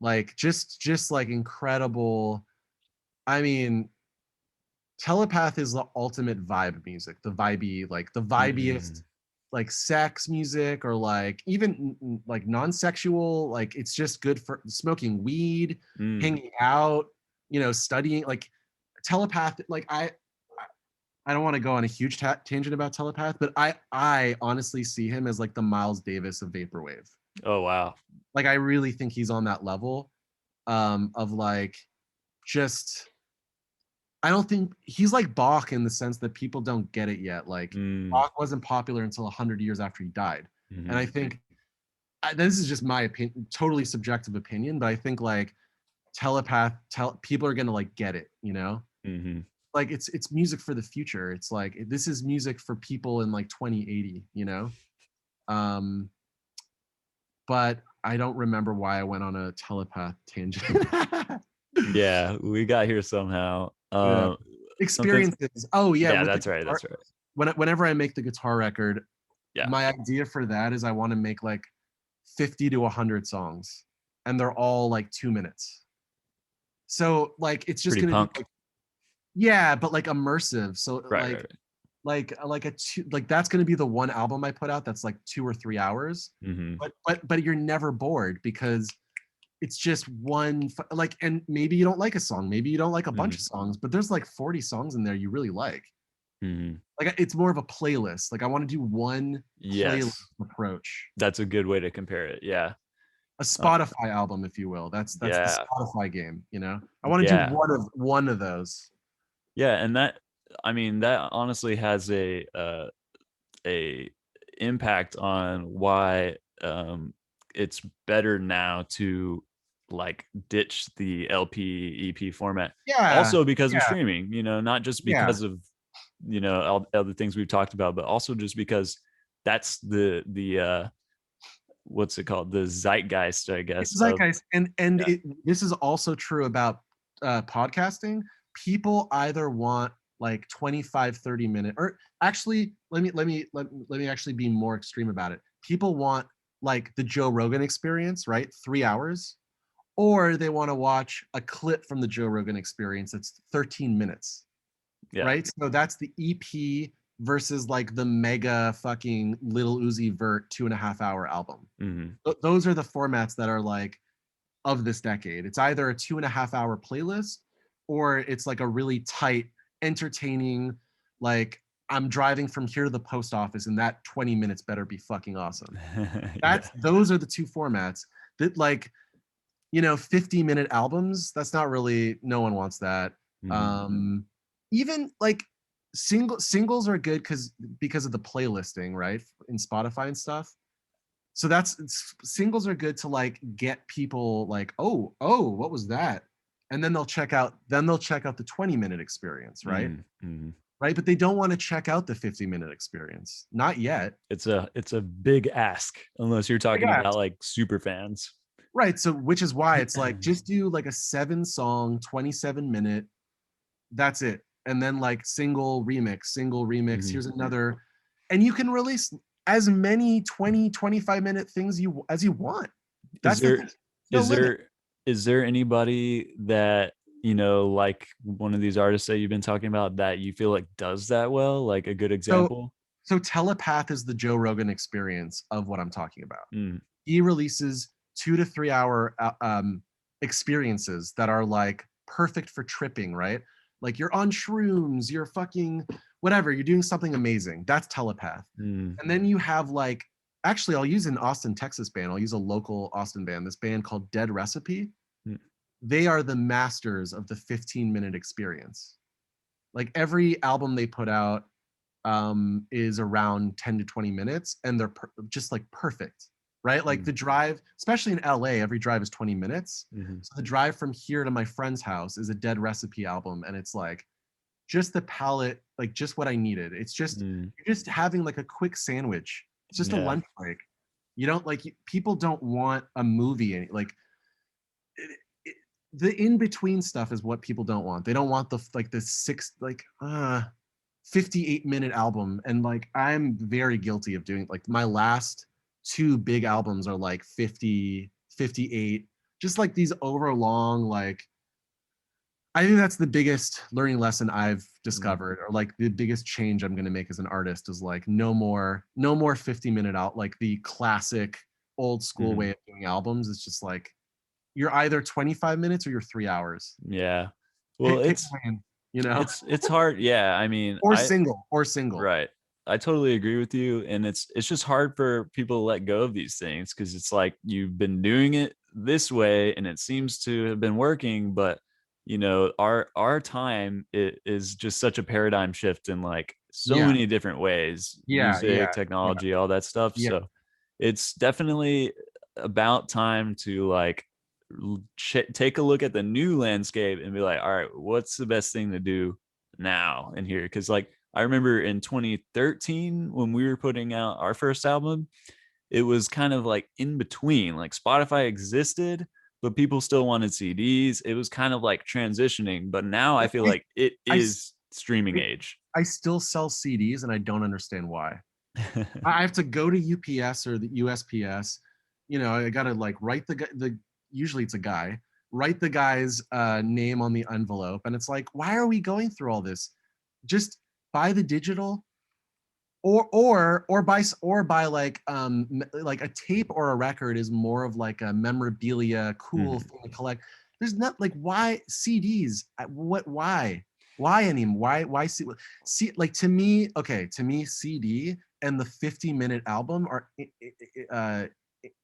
Like just like incredible. I mean, Telepath is the ultimate vibe music, the vibey, like the vibiest, Mm. like sex music or like even like non-sexual, like it's just good for smoking weed, Mm. hanging out, studying. Like Telepath, like I don't want to go on a huge tangent about Telepath, but I honestly see him as like the Miles Davis of vaporwave. Oh wow. Like I really think he's on that level of like just I don't think he's like Bach in the sense that people don't get it yet. Like Bach wasn't popular until 100 years after he died. And I think this is just my opinion, totally subjective opinion, but I think like people are gonna like get it, you know? Like it's music for the future. It's like this is music for people in like 2080, you know? Um, but I don't remember why I went on a Telepath tangent. Yeah, we got here somehow. Yeah. Something. Experiences. Oh yeah, Yeah, with the that's right. guitar, That's right. whenever I make the guitar record, Yeah, my idea for that is I want to make like 50 to 100 songs, and they're all like 2 minutes. So like it's just pretty gonna be punk. like yeah, but like immersive. So Right, right, right. like a two, like that's gonna be the one album I put out that's like 2 or 3 hours. But you're never bored because it's just one like, and maybe you don't like a song, maybe you don't like a bunch of songs, but there's like 40 songs in there you really like. Like it's more of a playlist. Like I want to do one playlist Yes, approach. that's a good way to compare it. Yeah. A Spotify album, if you will. That's the Yeah. Spotify game, you know? I want to do Yeah. one of those. Yeah, and that, I mean, that honestly has a impact on why it's better now to like ditch the LP EP format. Yeah. Also because of Yeah. streaming, not just Yeah. because of all the things we've talked about, but also just because that's the what's it called, the zeitgeist, I guess, of Zeitgeist. And this is also true about podcasting. People either want like 25-30 minute, or actually let me actually be more extreme about it. People want like the Joe Rogan experience, right? 3 hours, or they want to watch a clip from the Joe Rogan experience that's 13 minutes, yeah. right? So that's the EP versus like the mega fucking Little Uzi Vert 2.5 hour album. Those are the formats that are like of this decade. It's either a 2.5 hour playlist, or it's like a really tight, entertaining, like I'm driving from here to the post office and that 20 minutes better be fucking awesome. Yeah. Those are the two formats that like, 50-minute albums, that's not really, no one wants that. Even like singles are good because of the playlisting, right? In Spotify and stuff. So singles are good to like get people like, oh, what was that? And then they'll check out the 20-minute experience, right? Right. But they don't want to check out the 50-minute experience. Not yet. It's a big ask unless you're talking about like super fans. Right. So which is why it's like just do like a 7-song, 27-minute. That's it. And then like single remix. Here's another. And you can release as many 20, 25-minute things as you want. That's Is there anybody that like one of these artists that you've been talking about that you feel like does that well, like a good example? So Telepath is the Joe Rogan experience of what I'm talking about. He releases 2 to 3 hour experiences that are like perfect for tripping, right? Like you're on shrooms, you're fucking whatever, you're doing something amazing. That's Telepath. And then you have like, actually, I'll use an Austin, Texas band. I'll use a local Austin band, this band called Dead Recipe. They are the masters of the 15-minute experience. Like every album they put out is around 10 to 20 minutes, and they're just like perfect, right? Like the drive, especially in LA, every drive is 20 minutes. So the drive from here to my friend's house is a Dead Recipe album, and it's like just the palette, like just what I needed. It's just you're just having like a quick sandwich. It's just a lunch break. You don't like people don't want a movie like the in between stuff is what people don't want. They don't want the 58-minute album. And like I'm very guilty of doing like my last 2 big albums are like 50, 58, just like these overlong, like I think that's the biggest learning lesson I've discovered, or like the biggest change I'm going to make as an artist is like no more 50-minute out, like the classic old school way of doing albums. It's just like you're either 25 minutes or you're 3 hours. Yeah. Well, Pick it's a lane. you know, It's hard. Yeah, I mean, or single, or single. right. I totally agree with you, and it's just hard for people to let go of these things because it's like you've been doing it this way and it seems to have been working, but our time is just such a paradigm shift in like so Yeah, many different ways, yeah, yeah, music, yeah, technology, all that stuff. yeah. So it's definitely about time to like take a look at the new landscape and be like, all right, what's the best thing to do now and here? Because like I remember in 2013 when we were putting out our first album, it was kind of like in between. Like Spotify existed, but people still wanted CDs. It was kind of like transitioning, but now I feel I, like it I, is streaming age. I still sell CDs, and I don't understand why. I have to go to UPS or the USPS. You know, I gotta like write the usually it's a guy, write the guy's name on the envelope, and it's like, why are we going through all this? Just buy the digital, or buy like a tape or a record is more of like a memorabilia, cool Mhm. thing to collect. There's not like, why CDs? What? Why anymore? Why see like, to me, okay, to me CD and the 50-minute album are uh,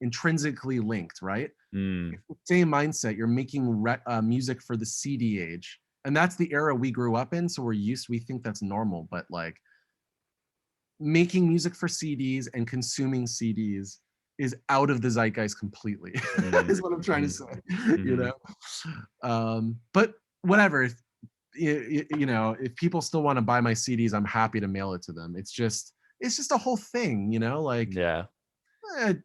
intrinsically linked, right? Mm, It's the same mindset. You're making music for the CD age, and that's the era we grew up in. So we think that's normal, but like making music for CDs and consuming CDs is out of the zeitgeist completely. mm, Is what I'm trying to mm, say, you mhm. know. But whatever. If, if people still want to buy my CDs, I'm happy to mail it to them. It's just a whole thing, like, Yeah,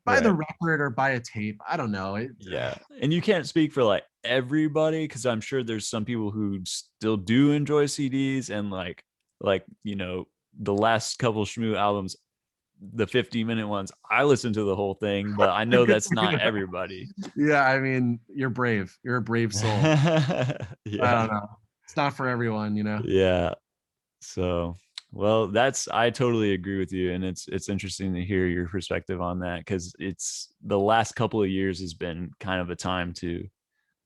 buy the right. record or buy a tape. I don't know. Yeah. And you can't speak for like everybody because I'm sure there's some people who still do enjoy CDs and the last couple Shmoo albums, the 50-minute ones, I listened to the whole thing, but I know Good that's for you. not everybody. Yeah, I mean, you're brave. You're a brave soul. I Yeah. don't know. It's not for everyone. Yeah. So, well, I totally agree with you, and it's interesting to hear your perspective on that because it's the last couple of years has been kind of a time to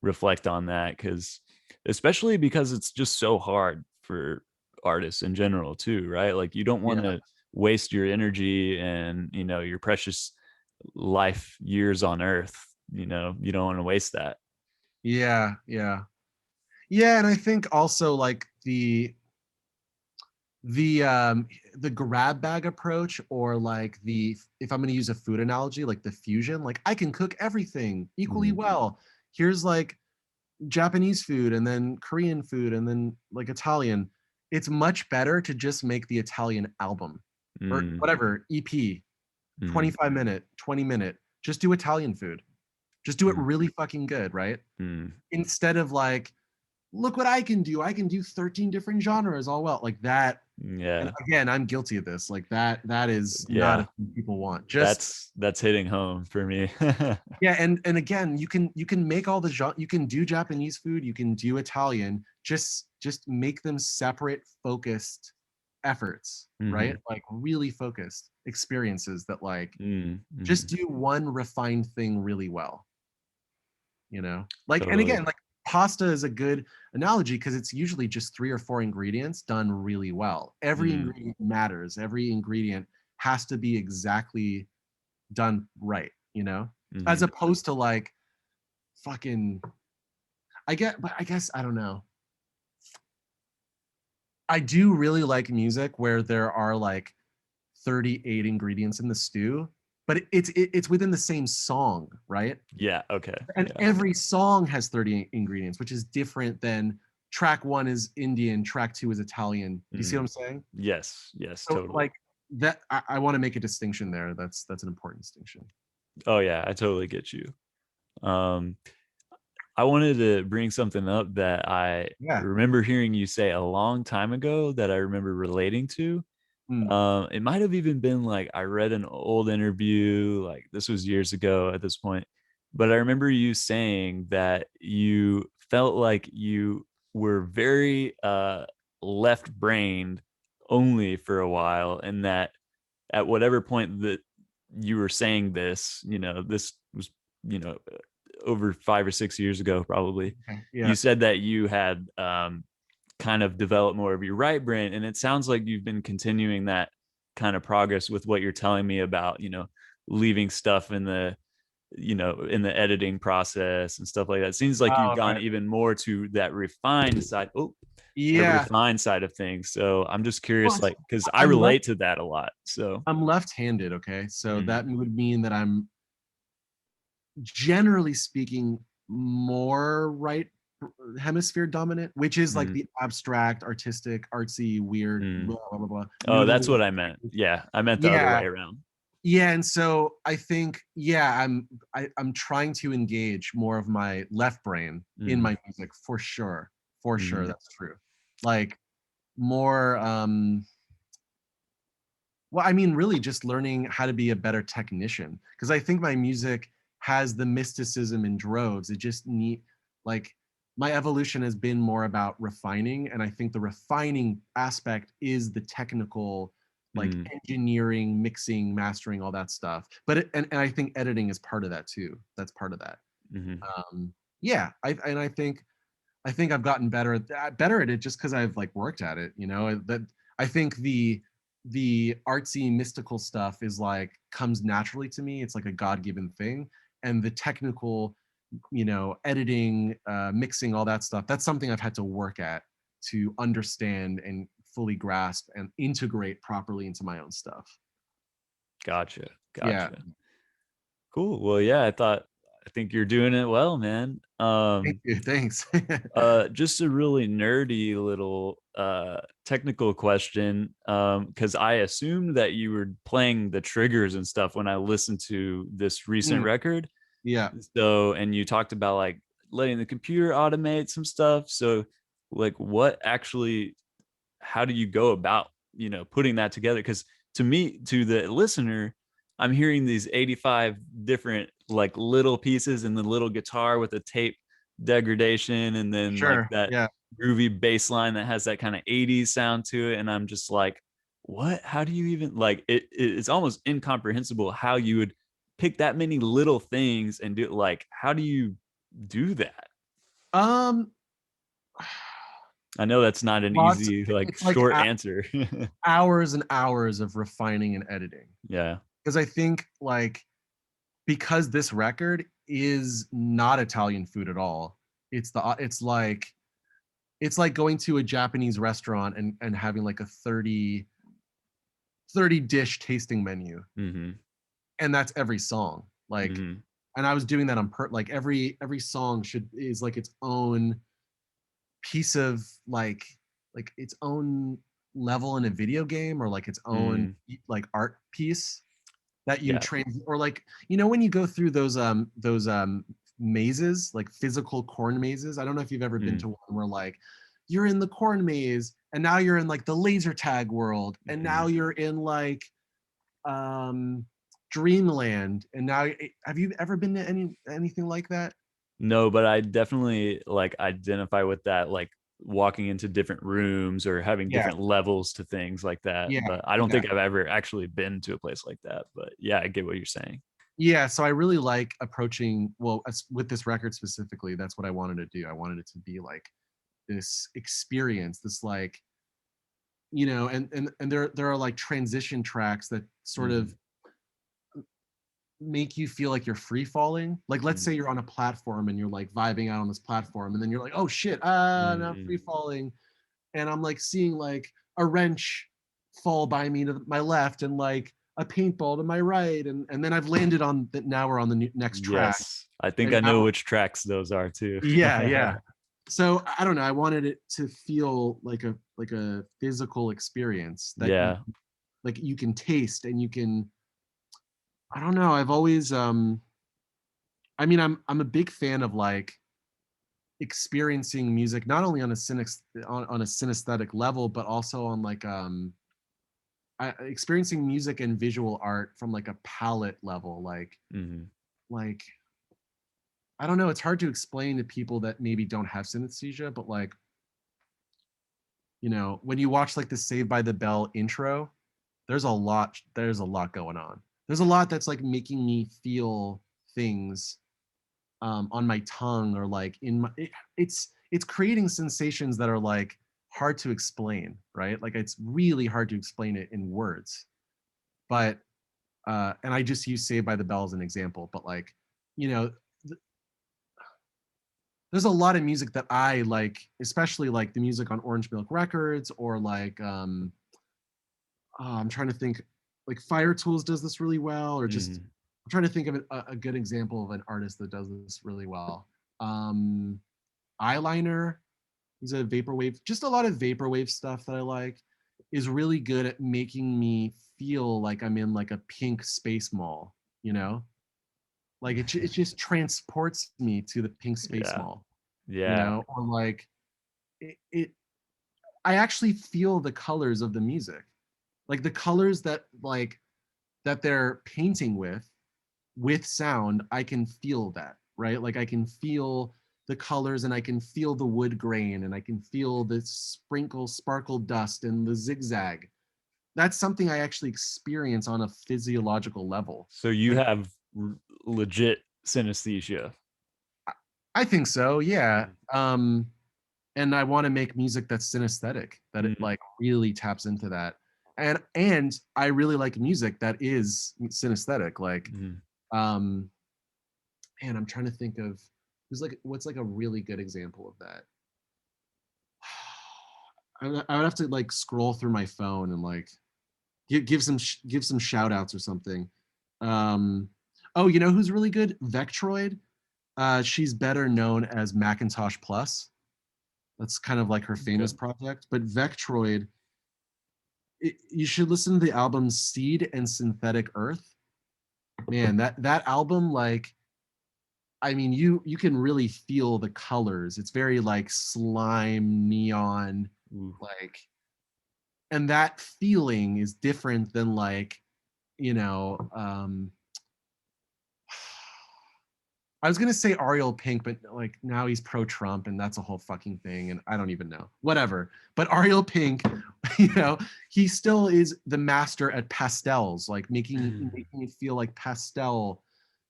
reflect on that because especially because it's just so hard for artists in general too, right? Like you don't want Yeah. to waste your energy and your precious life years on earth. You don't want to waste that. Yeah, yeah. Yeah, and I think also like the grab bag approach, or like if I'm going to use a food analogy, like the fusion, like I can cook everything equally Mm, well. Here's like Japanese food, and then Korean food, and then like Italian. It's much better to just make the Italian album or mm, whatever EP, mm, 25-minute, 20-minute. Just do Italian food. Just do it mm, really fucking good, right? mm. Instead of like, look what I can do. I can do 13 different genres all well. Like that. And Yeah, again, I'm guilty of this. Like that is not yeah, a thing people want. Just, that's hitting home for me. yeah, and again, you can make all the you can do Japanese food, you can do Italian, just make them separate, focused efforts, right? Hmm. Like really focused experiences that like Mm, just mhm. do one refined thing really well. Like, and Totally. again, like pasta is a good analogy because it's usually just 3 or 4 ingredients done really well. Every Mm, ingredient matters. Every ingredient has to be exactly done right, as mhm. opposed to like fucking, but I guess I don't know. I do really like music where there are like 38 ingredients in the stew, but it's within the same song, right? Yeah, okay. And Yeah. every song has 30 ingredients, which is different than track one is Indian, track two is Italian. Do you see what Mm. I'm saying? Yes, yes, So totally. like that, I want to make a distinction there. That's an important distinction. Oh yeah, I totally get you. Um, I wanted to bring something up that I Yeah. remember hearing you say a long time ago that I remember relating to. Mm. It might have even been like I read an old interview, like this was years ago at this point, but I remember you saying that you felt like you were very left-brained only for a while, and that at whatever point that you were saying this, this was, over 5 or 6 years ago, probably. Okay. Yeah. You said that you had kind of develop more of your right brain. And it sounds like you've been continuing that kind of progress with what you're telling me about, leaving stuff in the, in the editing process and stuff like that. It seems like you've Oh, gone right. even more to that refined side. Oh, the Yeah. refined side of things. So I'm just curious, Well, like, because I I'm left relate to that a lot. So, I'm left-handed, okay? So mm, that would mean that I'm, generally speaking, more right hemisphere dominant, which is like mm, the abstract, artistic, artsy, weird, mm. blah, blah, blah, blah, Oh, that's noodly. what I meant. Yeah, I meant the other Yeah. way around. Yeah, and so I think, yeah, I'm trying to engage more of my left brain in Mm, my music for sure. For sure, mm, that's true. Like more well, I mean, really just learning how to be a better technician. Because I think my music has the mysticism in droves. It just need like my evolution has been more about refining. And I think the refining aspect is the technical, like mm, engineering, mixing, mastering, all that stuff. But and I think editing is part of that too. That's part of that. mm, Yeah, I think I've gotten better at it just because I've like worked at it. That I think the artsy mystical stuff is like comes naturally to me. It's like a God-given thing, and the technical, editing, mixing, all that stuff. That's something I've had to work at to understand and fully grasp and integrate properly into my own stuff. gotcha. Yeah, Gotcha. Cool. Well, yeah, I think you're doing it well, man. thank you. Thanks. Just a really nerdy little technical question. Because I assumed that you were playing the triggers and stuff when I listened to this recent Mm, record. yeah. So, and you talked about like letting the computer automate some stuff. So, like, what actually, how do you go about, putting that together? Because to me, to the listener, I'm hearing these 85 different like little pieces and the little guitar with a tape degradation and then like Sure. that Yeah. groovy bass line that has that kind of 80s sound to it. And I'm just like, what? How do you even like it's almost incomprehensible how you would pick that many little things and do like, how do you do that? Um. I know that's not an Lots. easy, like It's like short answer. hours and hours of refining and editing. Yeah. Because I think like because this record is not Italian food at all. It's like going to a Japanese restaurant and having like a 30 dish tasting menu. Mm-hmm. And that's every song. Like, Mm-hmm. and I was doing that on like every song is like its own piece of like its own level in a video game, or like its own Mm, like art piece that you yeah. train, or like when you go through those mazes, like physical corn mazes. I don't know if you've ever been Mm, to one where like you're in the corn maze and now you're in like the laser tag world, and mm-hmm. now you're in like um dreamland, and now have you ever been to anything like that? No, but I definitely like identify with that, like walking into different rooms or having Yeah, different levels to things like that. yeah, But I don't yeah. think I've ever actually been to a place like that. But yeah, I get what you're saying. Yeah, so I really like approaching, well, with this record specifically, that's what I wanted to do. I wanted it to be like this experience, this like, and there are like transition tracks that sort Mm-hmm. of make you feel like you're free falling. Like let's Mm-hmm. say you're on a platform and you're like vibing out on this platform, and then you're like, oh shit, now I'm free falling, and I'm like seeing like a wrench fall by me to my left and like a paintball to my right, and then I've landed on that. Now we're on the next track, Yes, I think and I know now which tracks those are too. yeah, yeah. So I don't know. I wanted it to feel like a physical experience that Yeah. you can taste, and you can. I don't know. I've always I mean, I'm a big fan of like experiencing music not only on a on a synesthetic level, but also on like experiencing music and visual art from like a palette level. Mm-hmm. Like I don't know. It's hard to explain to people that maybe don't have synesthesia, but like when you watch like the Saved by the Bell intro, there's a lot going on. There's a lot that's like making me feel things on my tongue, or like it's creating sensations that are like hard to explain, right? Like it's really hard to explain it in words. But and I just use Saved by the Bell as an example, but like, you know, there's a lot of music that I like, especially like the music on Orange Milk Records, or like I'm trying to think, like Fire Tools does this really well, or just Mhm. I'm trying to think of a good example of an artist that does this really well. Um, Eyeliner, he's a vaporwave, just a lot of vaporwave stuff that I like, is really good at making me feel like I'm in like a pink space mall, you know? Like it just transports me to the pink space Yeah. mall, you Yeah. know? Or like it I actually feel the colors of the music. Like the colors that like that they're painting with sound, I can feel that, right? Like I can feel the colors, and I can feel the wood grain, and I can feel the sparkle dust and the zigzag. That's something I actually experience on a physiological level. So you Like have legit synesthesia. I think so, yeah. Mm. And I want to make music that's synesthetic, that it Mm. like really taps into that. And I really like music that is synesthetic. Like Mhm. um man, I'm trying to think of what's like a really good example of that. I would have to like scroll through my phone and like give some shout outs or something. Um, oh, you know who's really good? Vectroid. She's better known as Macintosh Plus. That's kind of like her Okay. famous project. But Vectroid, you should listen to the album Seed and Synthetic Earth. Man, that album, like, I mean, you can really feel the colors. It's very like slime, neon, Ooh. like, and that feeling is different than like, you know, I was gonna say Ariel Pink, but like now he's pro-Trump, and that's a whole fucking thing, and I don't even know. Whatever. But Ariel Pink, you know, he still is the master at pastels, like making it feel like pastel.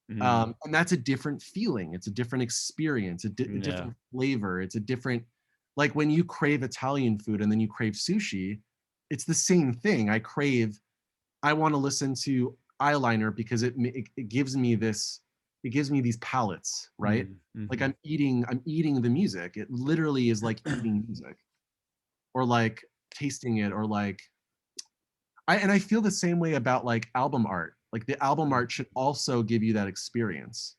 Mm. And that's a different feeling. It's a different experience, a Yeah. different flavor. It's a different, like when you crave Italian food and then you crave sushi, it's the same thing. I want to listen to Eyeliner because it gives me this, it gives me these palettes, right? Mm. Like Mhm. I'm eating the music. It literally is like eating music, or like tasting it, or like I feel the same way about like album art. Like the album Mm. art should also give you that experience,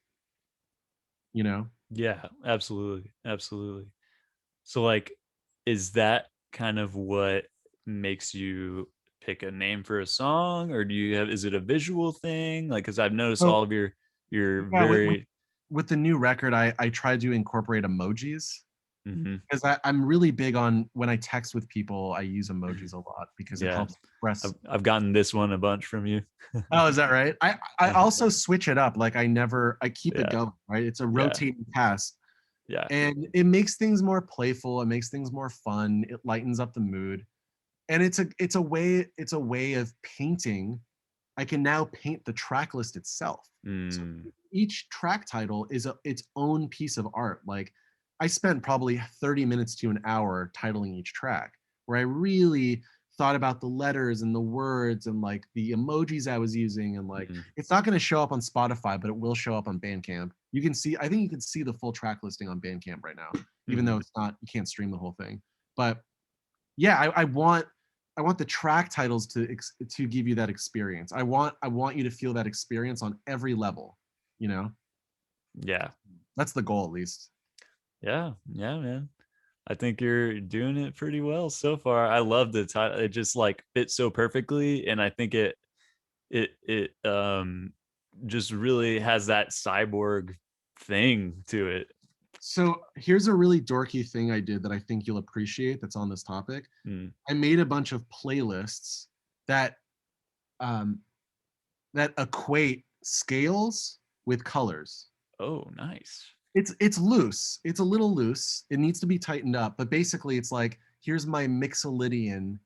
you know? Yeah, absolutely. Absolutely. So like is that kind of what makes you pick a name for a song, or do you have, is it a visual thing? Like cuz I've noticed So all of your yeah, very with the new record, I try to incorporate emojis, Mhm. because I'm really big on when I text with people, I use emojis a lot because it Yeah. helps express. I've gotten this one a bunch from you. Oh, is that right? I also switch it up. Like I keep it Yeah. going, right? It's a Yeah. rotating task, Yeah. and it makes things more playful. It makes things more fun. It lightens up the mood, and it's a way of painting. I can now paint the track list itself. So Mm. each track title is its own piece of art. Like I spent probably 30 minutes to an hour titling each track, where I really thought about the letters and the words and like the emojis I was using, and like Mm. it's not going to show up on Spotify, but it will show up on Bandcamp. You can see, I think you can see the full track listing on Bandcamp right now, even though Mhm. it's not, you can't stream the whole thing. But yeah, I want the track titles to give you that experience. I want you to feel that experience on every level, you know? Yeah. That's the goal, at least. Yeah. Yeah, man. I think you're doing it pretty well so far. I love the title. It just like fits so perfectly, and I think it just really has that cyborg thing to it. So here's a really dorky thing I did that I think you'll appreciate that's on this topic. Mm. I made a bunch of playlists that um, that equate scales with colors. Oh, nice. It's loose. It's a little loose. It needs to be tightened up. But basically, it's like here's my Mixolydian,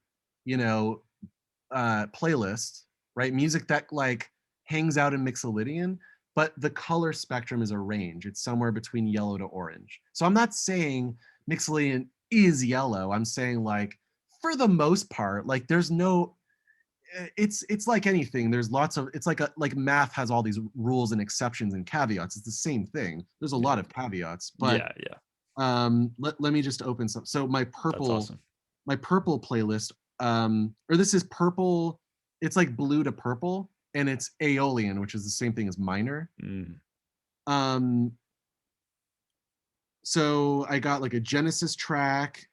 you know, playlist, right? Music that like hangs out in Mixolydian, but the color spectrum is a range. It's somewhere between yellow to orange. So I'm not saying Mixolydian is yellow. I'm saying like for the most part, like there's no it's like anything. There's lots of it's like math has all these rules and exceptions and caveats. It's the same thing. There's a Yeah. lot of caveats, but Yeah. Yeah. let me just open some. So That's awesome. my purple playlist, or this is purple, it's like blue to purple, and it's Aeolian, which is the same thing as minor. Mm. Um, so I got like a Genesis track,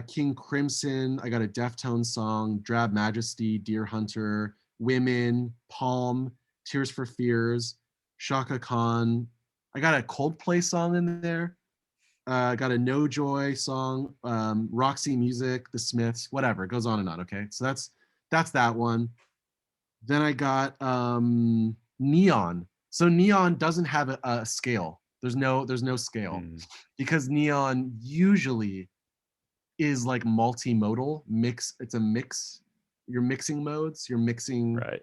King Crimson, I got a Deftones song, Drab Majesty, Deer Hunter, Women, Palm, Tears for Fears, Shaka Khan. I got a Coldplay song in there. Got a No Joy song, Roxy Music, The Smiths, whatever. It goes on and on. Okay, so that's that one. Then I got Neon. So Neon doesn't have a scale. There's no scale Mm. because Neon usually is like multimodal mix. It's a mix. You're mixing modes. You're mixing, Right.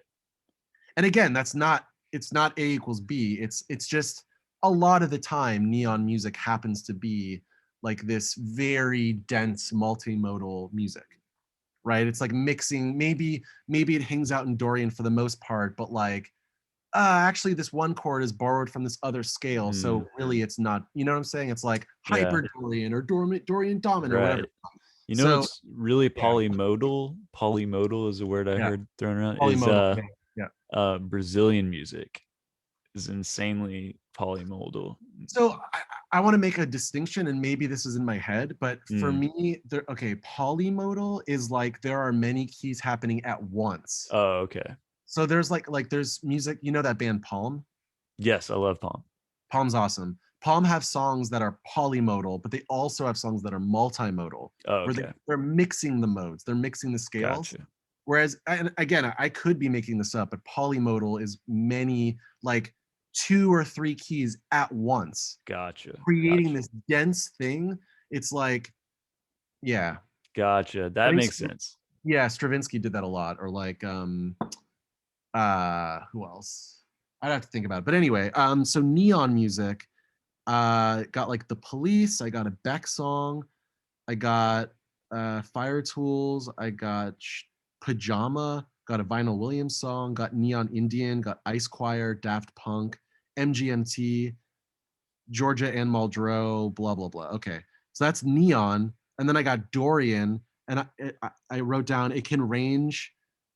and again, that's not. It's not A equals B. It's just a lot of the time Neon music happens to be like this very dense multimodal music, right? It's like mixing. Maybe it hangs out in Dorian for the most part, but like actually this one chord is borrowed from this other scale, Mm. so really it's not. You know what I'm saying? It's like Yeah. hyper Dorian or Dorian dominant or whatever. Right. You know, So it's really yeah, polymodal. Polymodal is a word I yeah, heard thrown around. Is polymodal. Yeah, yeah. Brazilian music is insanely polymodal. So I want to make a distinction, and maybe this is in my head, but for Mm. me, okay, polymodal is like there are many keys happening at once. Oh, okay. So there's like there's music. You know that band Palm? Yes, I love Palm. Palm's awesome. Palm have songs that are polymodal, but they also have songs that are multimodal, Oh, where okay. they're mixing the modes, they're mixing the scales. Gotcha. Whereas, and again, I could be making this up, but polymodal is many, like 2 or 3 keys at once, Gotcha. creating Gotcha. this dense thing. It's like, yeah, Gotcha. I That think, makes sense. yeah, Stravinsky did that a lot, or like, who else? I'd have to think about it. But anyway, so neon music, got like the Police, I got a Beck song, I got Fire Tools, I got Pajama, got a Vinyl Williams song, got Neon Indian, got Ice Choir, Daft Punk, MGMT, Georgia and Muldrow, blah blah blah. Okay, so that's Neon, and then I got Dorian, and I wrote down it can range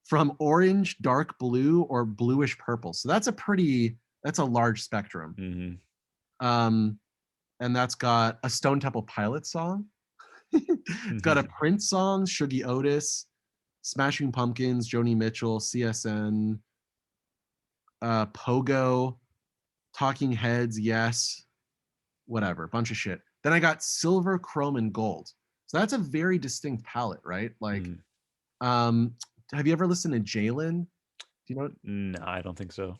from orange, dark blue, or bluish purple. So that's a large spectrum. Hmm. Um, and that's got a Stone Temple Pilots song. It's got a Prince song, Shuggy Otis, Smashing Pumpkins, Joni Mitchell, CSN, Pogo, Talking Heads, Yes, whatever, bunch of shit. Then I got silver, chrome, and gold. So that's a very distinct palette, right? Like, Hmm. um, have you ever listened to Jalen? Do you know No, I don't think so.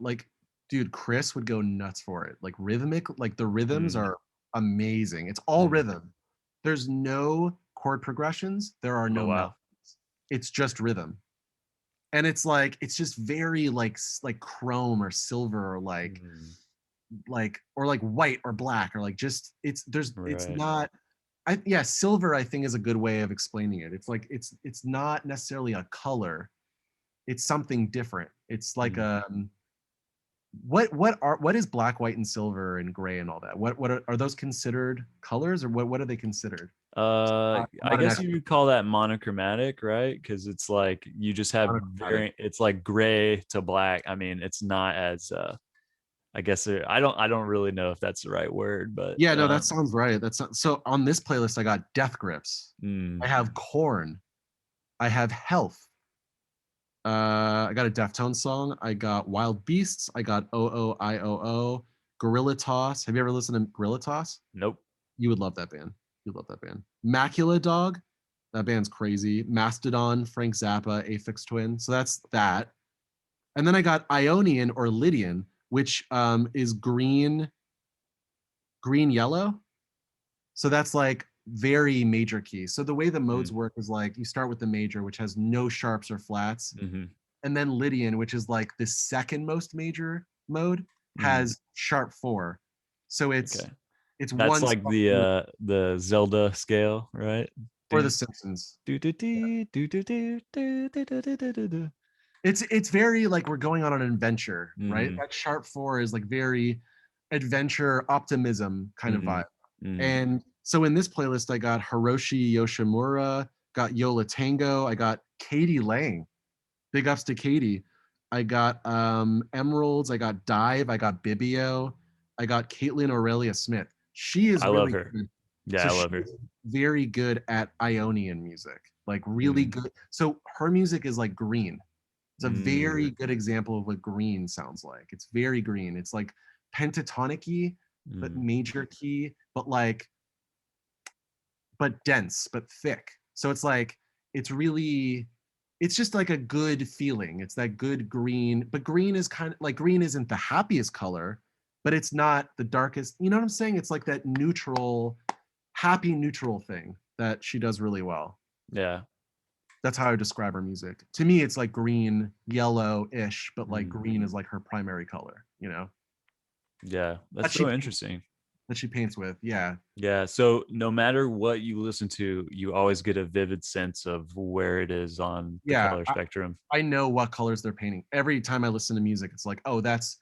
like, dude, Chris would go nuts for it. Like rhythmic, like the rhythms Mm. are amazing. It's all Mm. rhythm. There's no chord progressions. There are Oh, no melodies. wow. It's just rhythm. And it's like it's just very like chrome or silver or Mm. like or like white or black or like just it's Right. not yeah, silver I think is a good way of explaining it. It's like it's not necessarily a color. It's something different. It's like Mm. what is black, white, and silver and gray and all that? What are those considered colors or what are they considered? I'm I not an guess you expert. could call that monochromatic, right? Because it's like you just have Monochromatic. it's like gray to black. I mean, it's not as I guess I don't really know if that's the right word, but Yeah, no, that sounds right. So on this playlist I got Death Grips. I mm, have Corn. I have Health. I got a Deftones song. I got Wild Beasts. I got OOIOO. Gorilla Toss. Have you ever listened to Gorilla Toss? nope. You would love that band. You'd love that band. Macula Dog. That band's crazy. Mastodon, Frank Zappa, Aphex Twin. So that's that. And then I got Ionian or Lydian, which is green, yellow. So that's like very major key. So the way the modes Mm, work is like you start with the major, which has no sharps or flats, mm-hmm, and then Lydian, which is like the second most major mode, mm, has sharp 4. So it's okay. It's That's one like song in the, the Zelda scale, right? or the Do, Simpsons. do, do, do, do, do, do, do, do, do, do, do, do. It's very like we're going on an adventure, right? Mm-hmm. That sharp four is like very adventure optimism kind of Mm-hmm. vibe. Mm-hmm. And so in this playlist, I got Hiroshi Yoshimura, got Yola Tango, I got Katie Lang. Big ups to Katie. I got Emeralds, I got Dive, I got Bibio, I got Caitlin Aurelia Smith. She is I love really her. good. Yeah, So I love she's her. very good at Ionian music, like really Mm, good. So her music is like green. It's a mm, very good example of what green sounds like. It's very green. It's like pentatonic-y, but mm, major key, but like but dense, but thick. So it's like it's really it's just like a good feeling. It's that good green, but green is kind of like green isn't the happiest color, but it's not the darkest. You know what I'm saying? It's like that neutral, happy neutral thing that she does really well. yeah. That's how I describe her music. To me, it's like green, yellow-ish, but like Mm, green is like her primary color, you know, yeah. That's that she so interesting. that she paints with. Yeah, Yeah. So no matter what you listen to, you always get a vivid sense of where it is on the yeah. color spectrum. I know what colors they're painting. Every time I listen to music, it's like, oh, that's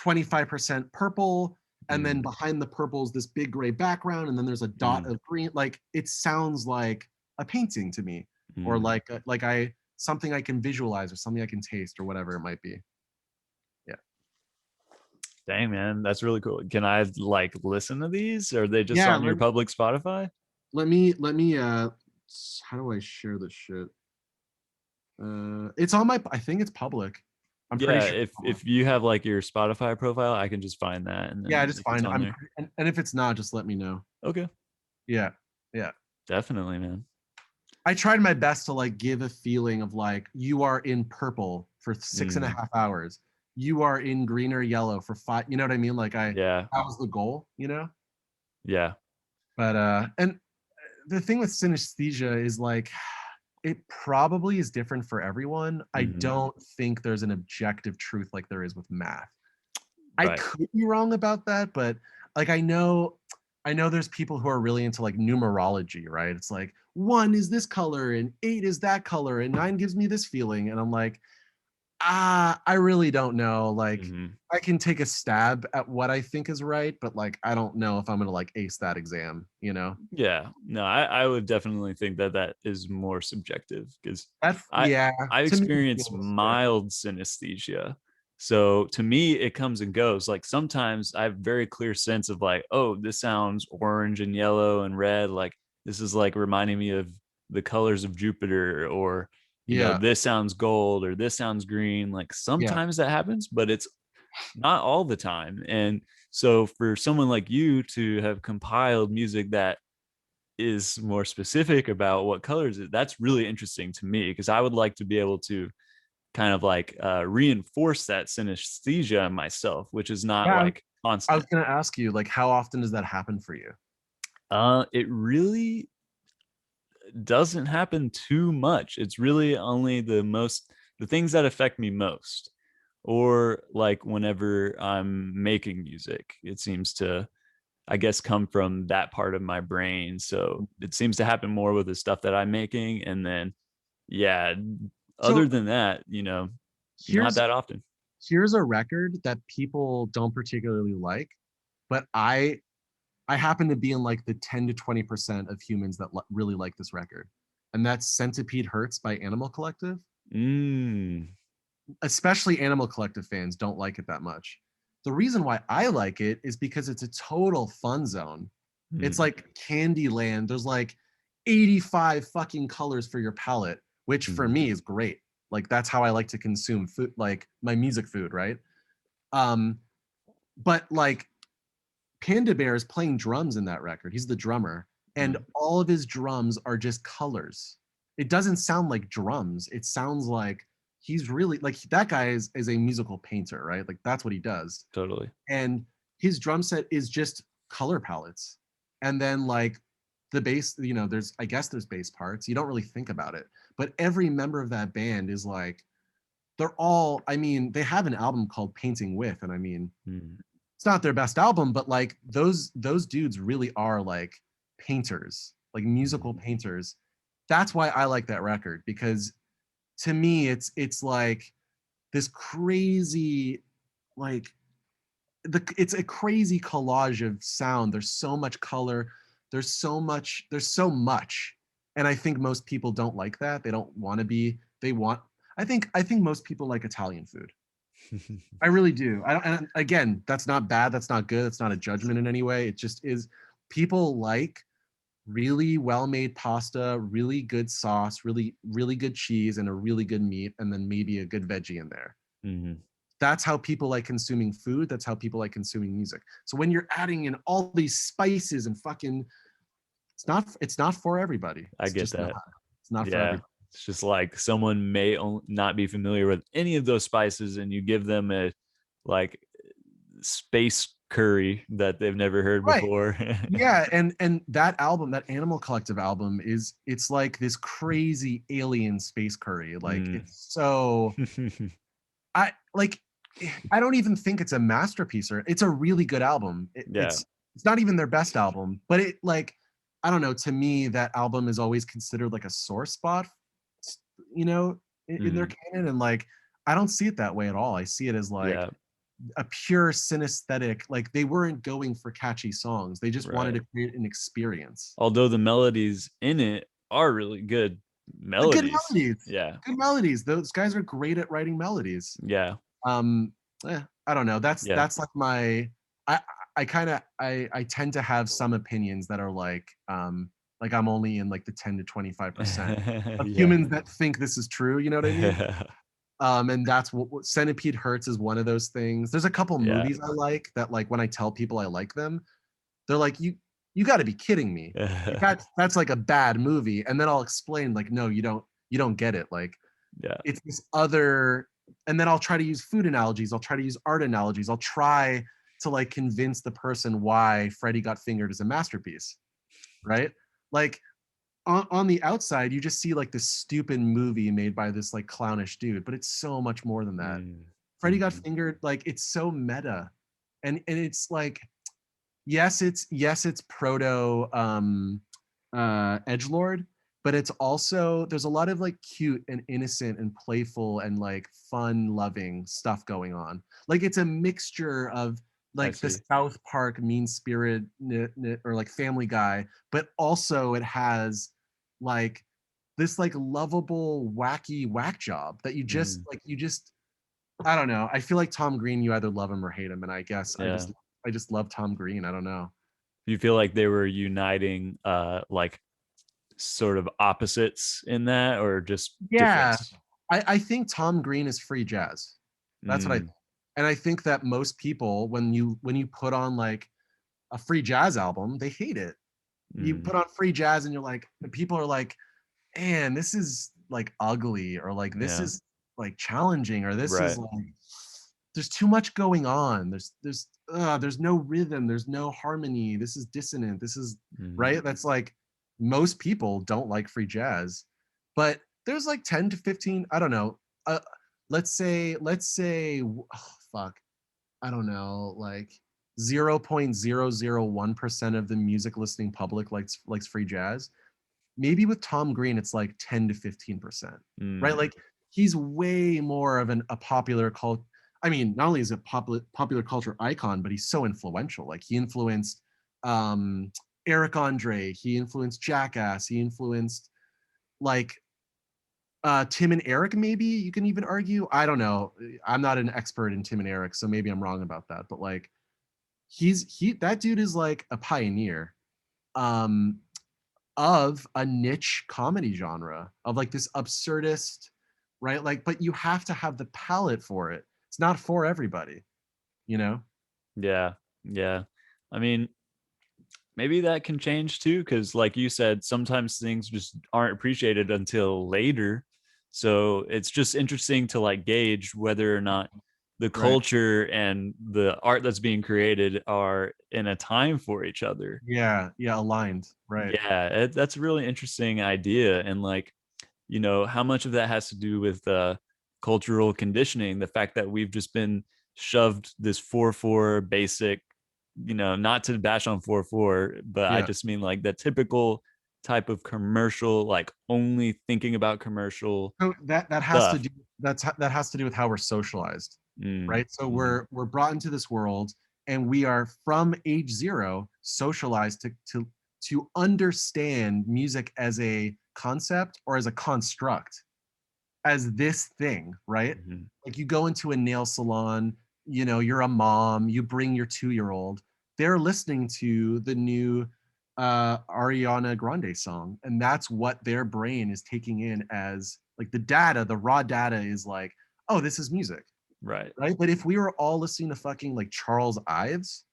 25% purple. And then Mm, behind the purple is this big gray background. And then there's a dot mm, of green. Like it sounds like a painting to me, or mm. like something I can visualize or something I can taste or whatever it might be. Yeah. Dang, man, that's really cool. Can I like listen to these? Are they just Yeah. on your public Spotify? Let me how do I share this shit? It's on my, I think it's public. I'm pretty Yeah, sure it's public. if you have like your Spotify profile, I can just find that, and Yeah, then just if it's find on there, and if it's not, just let me know. okay, Yeah. Yeah. definitely, man. I tried my best to like give a feeling of like you are in purple for six and a Mm, half hours. You are in green or yellow for five. You know what I mean? Like yeah, that was the goal, you know? yeah. But and the thing with synesthesia is like it probably is different for everyone. I Hmm. don't think there's an objective truth like there is with math. I Right. could be wrong about that, but like I know there's people who are really into like numerology, right? It's like one is this color and eight is that color and nine gives me this feeling. And I'm like, I really don't know. Like Hmm. I can take a stab at what I think is right, but like I don't know if I'm gonna like ace that exam, you know? Yeah, no, I would definitely think that that is more subjective because That's I yeah, I to me it experience feels yeah. mild synesthesia. So to me, it comes and goes. Like sometimes I have very clear sense of like, oh, this sounds orange and yellow and red. Like this is like reminding me of the colors of Jupiter, or Yeah, this sounds gold or this sounds green. Like yeah. sometimes that happens, but it's not all the time. And so for someone like you to have compiled music that is more specific about what colors it, that's really interesting to me because I would like to be able to kind of like reinforce that synesthesia in myself, which is not Yeah. like I was constant. gonna ask you, like, how often does that happen for you? It really doesn't happen too much. It's really only the things that affect me most, or like whenever I'm making music, it seems to, I guess, come from that part of my brain. So it seems to happen more with the stuff that I'm making. And then, yeah, other So than that, not here's that often. here's a record that people don't particularly like, but I happen to be in like the 10 to 20% of humans that really like this record. And that's Centipede Hurts by Animal Collective. Mm, Especially Animal Collective fans don't like it that much. The reason why I like it is because it's a total fun zone. It's mm, like Candyland. There's like 85 fucking colors for your palette, which for mm, me is great. Like that's how I like to consume food, like my music food, right? Um, but like Panda Bear is playing drums in that record. He's the drummer, and mm, all of his drums are just colors. It doesn't sound like drums. It sounds like he's really like that guy is a musical painter, right? Like that's what he does. totally. And his drum set is just color palettes. And then like the bass, there's I guess there's bass parts. You don't really think about it. But every member of that band is like they're all, I mean, they have an album called Painting With, and I mean, Mm, it's not their best album, but like those dudes really are like painters, like musical Mhm. painters. That's why I like that record, because to me it's like this crazy, like it's a crazy collage of sound. There's so much color, there's so much. And I think most people don't like that. They don't want to be, they want, I think most people like Italian food. I really do. I don't, and again, that's not bad, that's not good, that's not a judgment in any way. It just is. People like really well-made pasta, really good sauce, really good cheese, and a really good meat, and then maybe a good veggie in there. Mhm. That's how people like consuming food. That's how people like consuming music. So when you're adding in all these spices and fucking, it's not for everybody. I It's get just not. that. It's not for Yeah. everybody. It's just like someone may not be familiar with any of those spices, and you give them a like space curry that they've never heard Right. before. Yeah, and that album, that Animal Collective album, it's like this crazy alien space curry. Like Mm. it's so, I like, I don't even think it's a masterpiece, or it's a really good album. Yeah. It's not even their best album, but it like, I don't know, to me that album is always considered like a sore spot, you know, in their Mm. canon. And like, I don't see it that way at all. I see it as like Yeah. a pure synesthetic, like they weren't going for catchy songs. They just wanted Right. to create an experience. Although the melodies in it are really good The good melodies. melodies. Yeah. Good melodies. Those guys are great at writing melodies. Yeah. Um, I don't know. Yeah. That's like my, I I kind of, I tend to have some opinions that are like I'm only in like the 10 to 25% of Yeah. humans that think this is true, you know what I mean? And that's what Centipede Hurts is one of those things. There's a couple Yeah. movies I like that, like when I tell people I like them, they're like, you got to be kidding me. Like that's like a bad movie. And then I'll explain like, no, you don't get it. Like Yeah. it's this other, and then I'll try to use food analogies, I'll try to use art analogies, I'll try to like convince the person why Freddy Got Fingered is a masterpiece, right? Like on the outside, you just see like this stupid movie made by this like clownish dude, but it's so much more than that. Mm. Freddy Got Mhm. Fingered, like it's so meta, and it's like, yes it's proto edgelord, but it's also, there's a lot of like cute and innocent and playful and like fun loving stuff going on. Like it's a mixture of I like the see. South Park mean spirit or like Family Guy, but also it has like this like lovable wacky whack job that Mm. you just, I don't know. I feel like Tom Green, you either love him or hate him, and I guess Yeah. I just love Tom Green. I don't know. Do you feel like they were uniting like sort of opposites in that, or just Yeah, difference? I think Tom Green is free jazz. That's what I think. Mm. And I think that most people, when you put on like a free jazz album, they hate it. You Mm. put on free jazz and you're like, and people are like, man, this is like ugly, or like this Yeah. is like challenging, or this is Right. like, there's too much going on. There's no rhythm, there's no harmony. This is dissonant. This is Mm. right. That's like, most people don't like free jazz, but there's like 10 to 15. I don't know. Let's say, oh, fuck. I don't know, like 0.001% of the music listening public likes free jazz. Maybe with Tom Green, it's like 10 to 15%, right? Mm. Like he's way more of a popular cult. I mean, not only is a popular culture icon, but he's so influential. Like he influenced um, Eric Andre, he influenced Jackass, he influenced like Tim and Eric. Maybe you can even argue. I don't know. I'm not an expert in Tim and Eric, so maybe I'm wrong about that. But like that dude is like a pioneer. Um, of a niche comedy genre, of like this absurdist, right? Like, but you have to have the palate for it. It's not for everybody, you know? Yeah. Yeah. I mean, maybe that can change too, because like you said, sometimes things just aren't appreciated until later. So it's just interesting to like gauge whether or not the Right. culture and the art that's being created are in a time for each other. Yeah. Yeah. Aligned. Right. Yeah, that's a really interesting idea. And like, how much of that has to do with cultural conditioning, the fact that we've just been shoved this 4/4 basic, not to bash on 4/4, but I Yeah. just mean like that typical type of commercial, like only thinking about commercial So that has to stuff. do that has to do with how we're socialized, Mm, right? So mm-hmm. we're brought into this world, and we are from age 0 socialized to understand music as a concept or as a construct, as this thing, right? Mm-hmm. Like you go into a nail salon, you're a mom, you bring your 2-year-old, they're listening to the new Ariana Grande song, and that's what their brain is taking in as like the raw data is like, oh, this is music, Right. right? But if we were all listening to fucking like Charles Ives,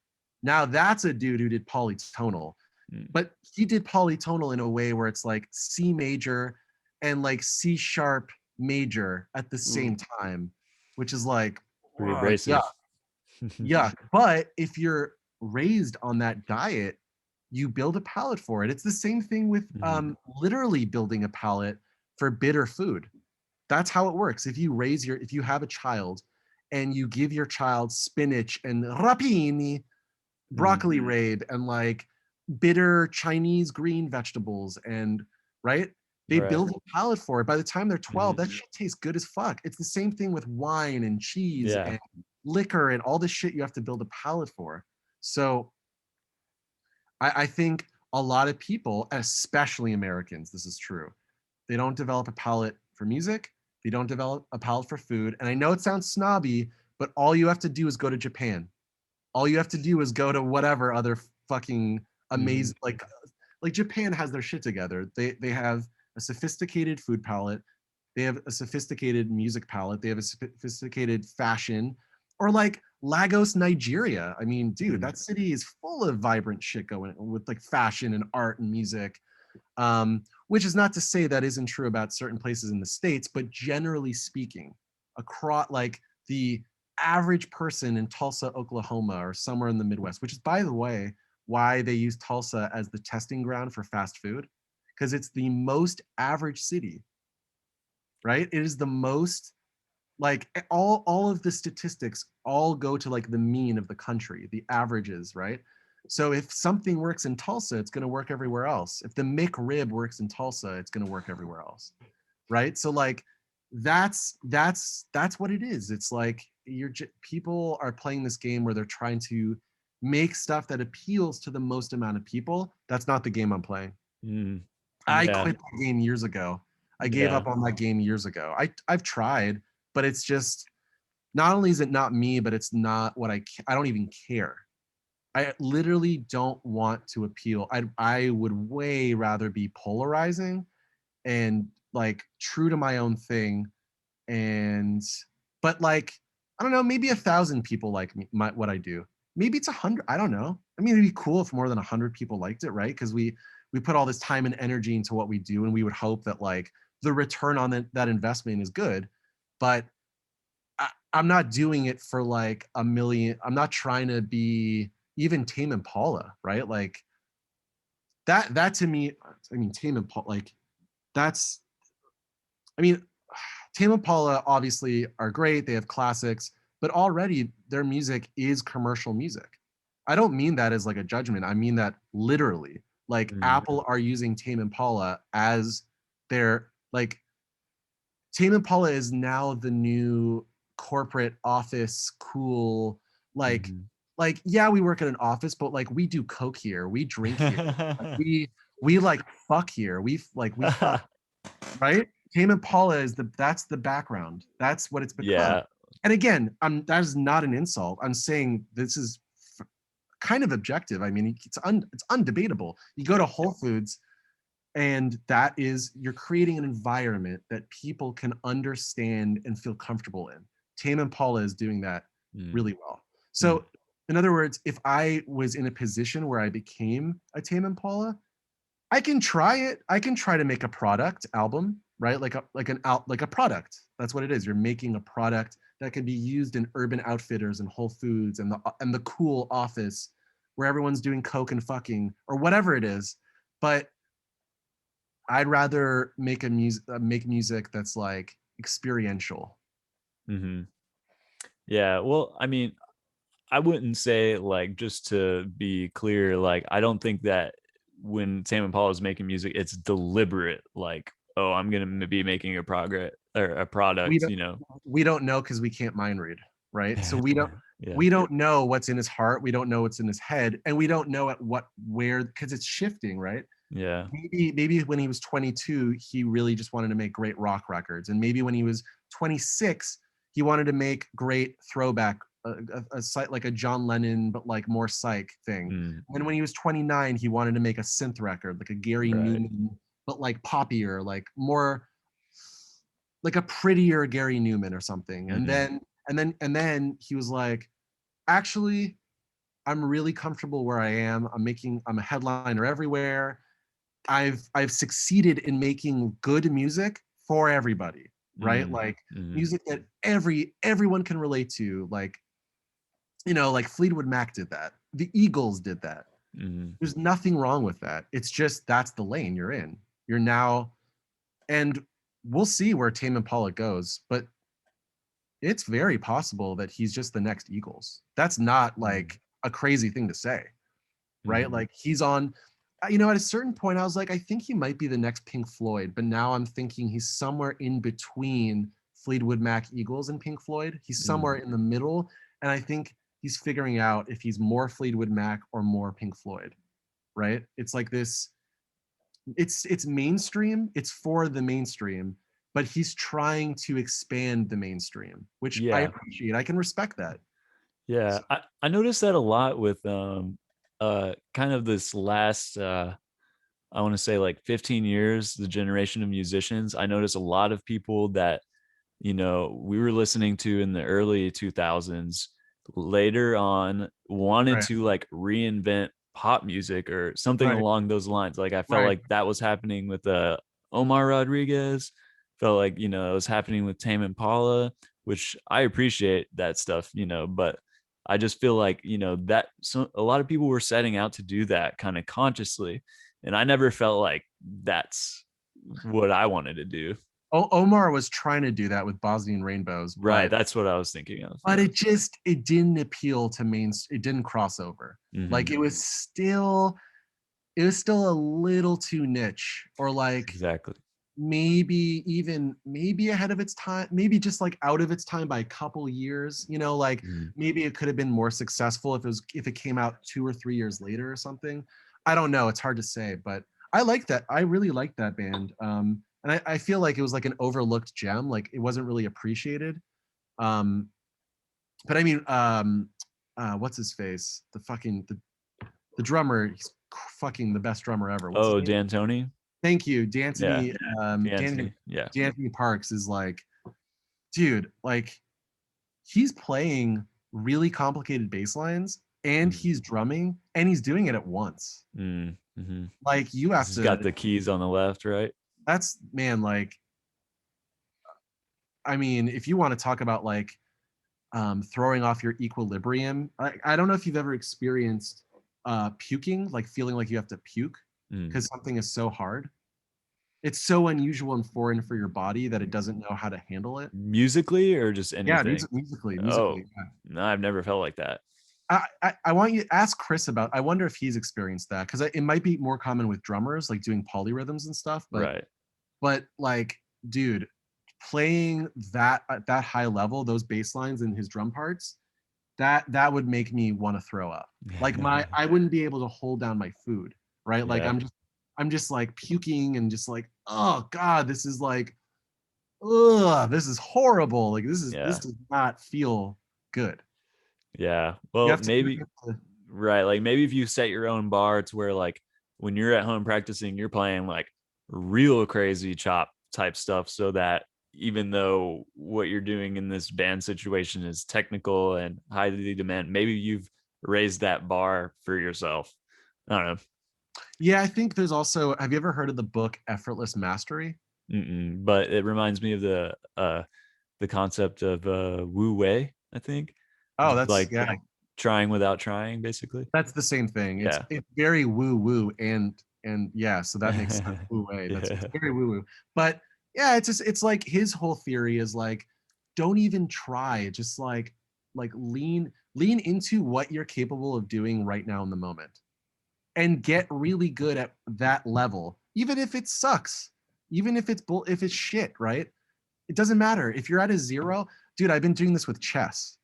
now that's a dude who did polytonal, Mm, but he did polytonal in a way where it's like C major and like C sharp major at the ooh, same time, which is like, pretty yeah, abrasive. yeah. But if you're raised on that diet, you build a palate for it. It's the same thing with Mm-hmm. literally building a palate for bitter food. That's how it works. If you have a child and you give your child spinach and rapini, Mm-hmm. broccoli rabe, and like bitter Chinese green vegetables, and right, they Right. build a palate for it. By the time they're Mm-hmm. 12, that shit tastes good as fuck. It's the same thing with wine and cheese Yeah. and liquor and all this shit you have to build a palate for. So I think a lot of people, especially Americans, this is true, they don't develop a palate for music, they don't develop a palate for food. And I know it sounds snobby, but all you have to do is go to Japan. All you have to do is go to whatever other fucking Mm-hmm. amazing, like Japan has their shit together. They have a sophisticated food palette, they have a sophisticated music palette, they have a sophisticated fashion. Or like Lagos, Nigeria. I mean, dude, Mm-hmm. that city is full of vibrant shit going with like fashion and art and music. Which is not to say that isn't true about certain places in the States, but generally speaking, across like the average person in Tulsa, Oklahoma, or somewhere in the Midwest, which is, by the way, why they use Tulsa as the testing ground for fast food, because it's the most average city, right? It is the most like all of the statistics all go to like the mean of the country, the averages, right? So if something works in Tulsa, it's going to work everywhere else. If the McRib works in Tulsa, it's going to work everywhere else, right? So like that's what it is. It's like people are playing this game where they're trying to make stuff that appeals to the most amount of people. That's not the game I'm playing. Mm-hmm. I Yeah. quit the game years ago. I gave Yeah. up on that game years ago. I've tried, but it's just, not only is it not me, but it's not what I don't even care. I literally don't want to appeal. I would way rather be polarizing and like true to my own thing. And but like, I don't know, maybe 1,000 people like me, what I do. Maybe it's 100. I don't know. I mean, it'd be cool if more than 100 people liked it, right? Because we put all this time and energy into what we do, and we would hope that like the return on that investment is good. But I'm not doing it for like a million. I'm not trying to be even Tame Impala, right? Like that to me, I mean, Tame Impala, like that's, I mean, Tame Impala obviously are great. They have classics, but already their music is commercial music. I don't mean that as like a judgment. I mean that literally. Like Mm-hmm. Apple are using Tame Impala as their like, Tame Impala is now the new corporate office cool, like Mm-hmm. yeah, we work at an office, but like we do coke here, we drink here, like we like fuck here, we fuck, right? Tame Impala is that's the background. That's what it's become. Yeah. And again, that is not an insult. I'm saying this is kind of objective. I mean, it's undebatable. You go to Whole Foods, and that is, you're creating an environment that people can understand and feel comfortable in. Tame Impala is doing that Mm-hmm. really well. So in other words, if I was in a position where I became a Tame Impala, I can try it. I can try to make a product album, right? Like a product. That's what it is. You're making a product that can be used in Urban Outfitters and Whole Foods and the cool office where everyone's doing coke and fucking or whatever it is. But I'd rather make music that's like experiential. Mm-hmm. Yeah. Well, I mean, I wouldn't say, like, just to be clear, like, I don't think that when Sam and Paul is making music, it's deliberate. Like, oh, I'm gonna be making a progress or a We product, don't we don't know because we can't mind read, right? So Yeah. we don't know what's in his heart. We don't know what's in his head, and we don't know at what where because it's shifting, right? Yeah. Maybe when he was 22, he really just wanted to make great rock records, and maybe when he was 26, he wanted to make great throwback, a site like a John Lennon but like more psych thing. Mm, And when he was 29, he wanted to make a synth record like a Gary right. Newman but like poppier, like more like a prettier Gary Newman or something. And Hmm. then he was like, actually, I'm really comfortable where I am. I'm a headliner everywhere. I've succeeded in making good music for everybody, right? Mm, Like mm, music that everyone can relate to. Like, like Fleetwood Mac did that. The Eagles did that. mm. There's nothing wrong with that. It's just that's the lane you're in. You're now, and we'll see where Tame Impala goes, but it's very possible that he's just the next Eagles. That's not Mm, like a crazy thing to say, right? mm. Like he's on, at a certain point, I was like, I think he might be the next Pink Floyd, but now I'm thinking he's somewhere in between Fleetwood Mac Eagles and Pink Floyd. He's somewhere Mm. in the middle. And I think he's figuring out if he's more Fleetwood Mac or more Pink Floyd, right? It's like this, it's mainstream, it's for the mainstream, but he's trying to expand the mainstream, which I Yeah. appreciate. I can respect that. Yeah. So, I noticed that a lot with kind of this last I want to say like 15 years, the generation of musicians. I noticed a lot of people that, we were listening to in the early 2000s later on wanted right, to like reinvent pop music or something right, along those lines. Like I felt right. like that was happening with Omar Rodriguez. Felt like, it was happening with Tame Impala, which I appreciate that stuff, but I just feel like, that a lot of people were setting out to do that kind of consciously. And I never felt like that's what I wanted to do. Omar was trying to do that with Bosnian Rainbows, Right. but That's what I was thinking of. but it didn't appeal to it didn't cross over. Hmm. Like it was still a little too niche, or like Exactly. maybe ahead of its time, maybe just like out of its time by a couple years, like Mhm. maybe it could have been more successful if it came out 2 or 3 years later or something. I don't know, it's hard to say, but I really liked that band. And I feel like it was like an overlooked gem, like it wasn't really appreciated. um but I mean, what's his face, the drummer, he's fucking the best drummer ever. What's his Oh, name? D'Antoni. Thank you, Yeah. D'Anthony. D'Anthony, D'Antoni. Yeah. D'Anthony Parks is like, dude, like he's playing really complicated bass lines and Mm. he's drumming and he's doing it at once. Mm-hmm. Like you have He's got to, the keys on the left, right? that's man, like, I mean, if you want to talk about like throwing off your equilibrium, I don't know if you've ever experienced puking, like feeling like you have to puke Mm. because something is so hard. It's so unusual and foreign for your body that it doesn't know how to handle it. Musically or just Yeah, anything? musically. Oh, Yeah. no, I've never felt like that. I want you to ask Chris about. I wonder if he's experienced that because it might be more common with drummers, like doing polyrhythms and stuff. But Right. but like, dude, playing that at that high level, those bass lines and his drum parts, that would make me want to throw up. Like I wouldn't be able to hold down my food, right? Like Yeah. I'm just like puking and just like, oh God, this is like, ugh, this is horrible. Like this Yeah. does not feel good. Yeah. You Well, have to, maybe, right. Like maybe if you set your own bar to where like when you're at home practicing, you're playing like real crazy chop type stuff so that even though what you're doing in this band situation is technical and highly demand, maybe you've raised that bar for yourself. I don't know. yeah, I think there's also, have you ever heard of the book Effortless Mastery? Mm-mm. But it reminds me of the concept of Wu Wei, I think. Oh, that's, Like yeah, trying without trying, basically. that's the same thing. It's Yeah. it's very woo woo, and yeah, so that makes sense. Woo way. That's Yeah. it's very woo woo. But yeah, it's just it's like his whole theory is like, don't even try. Just like like lean into what you're capable of doing right now in the moment, and get really good at that level, even if it sucks, even if if it's shit, right? It doesn't matter if you're at a zero. Dude, I've been doing this with chess.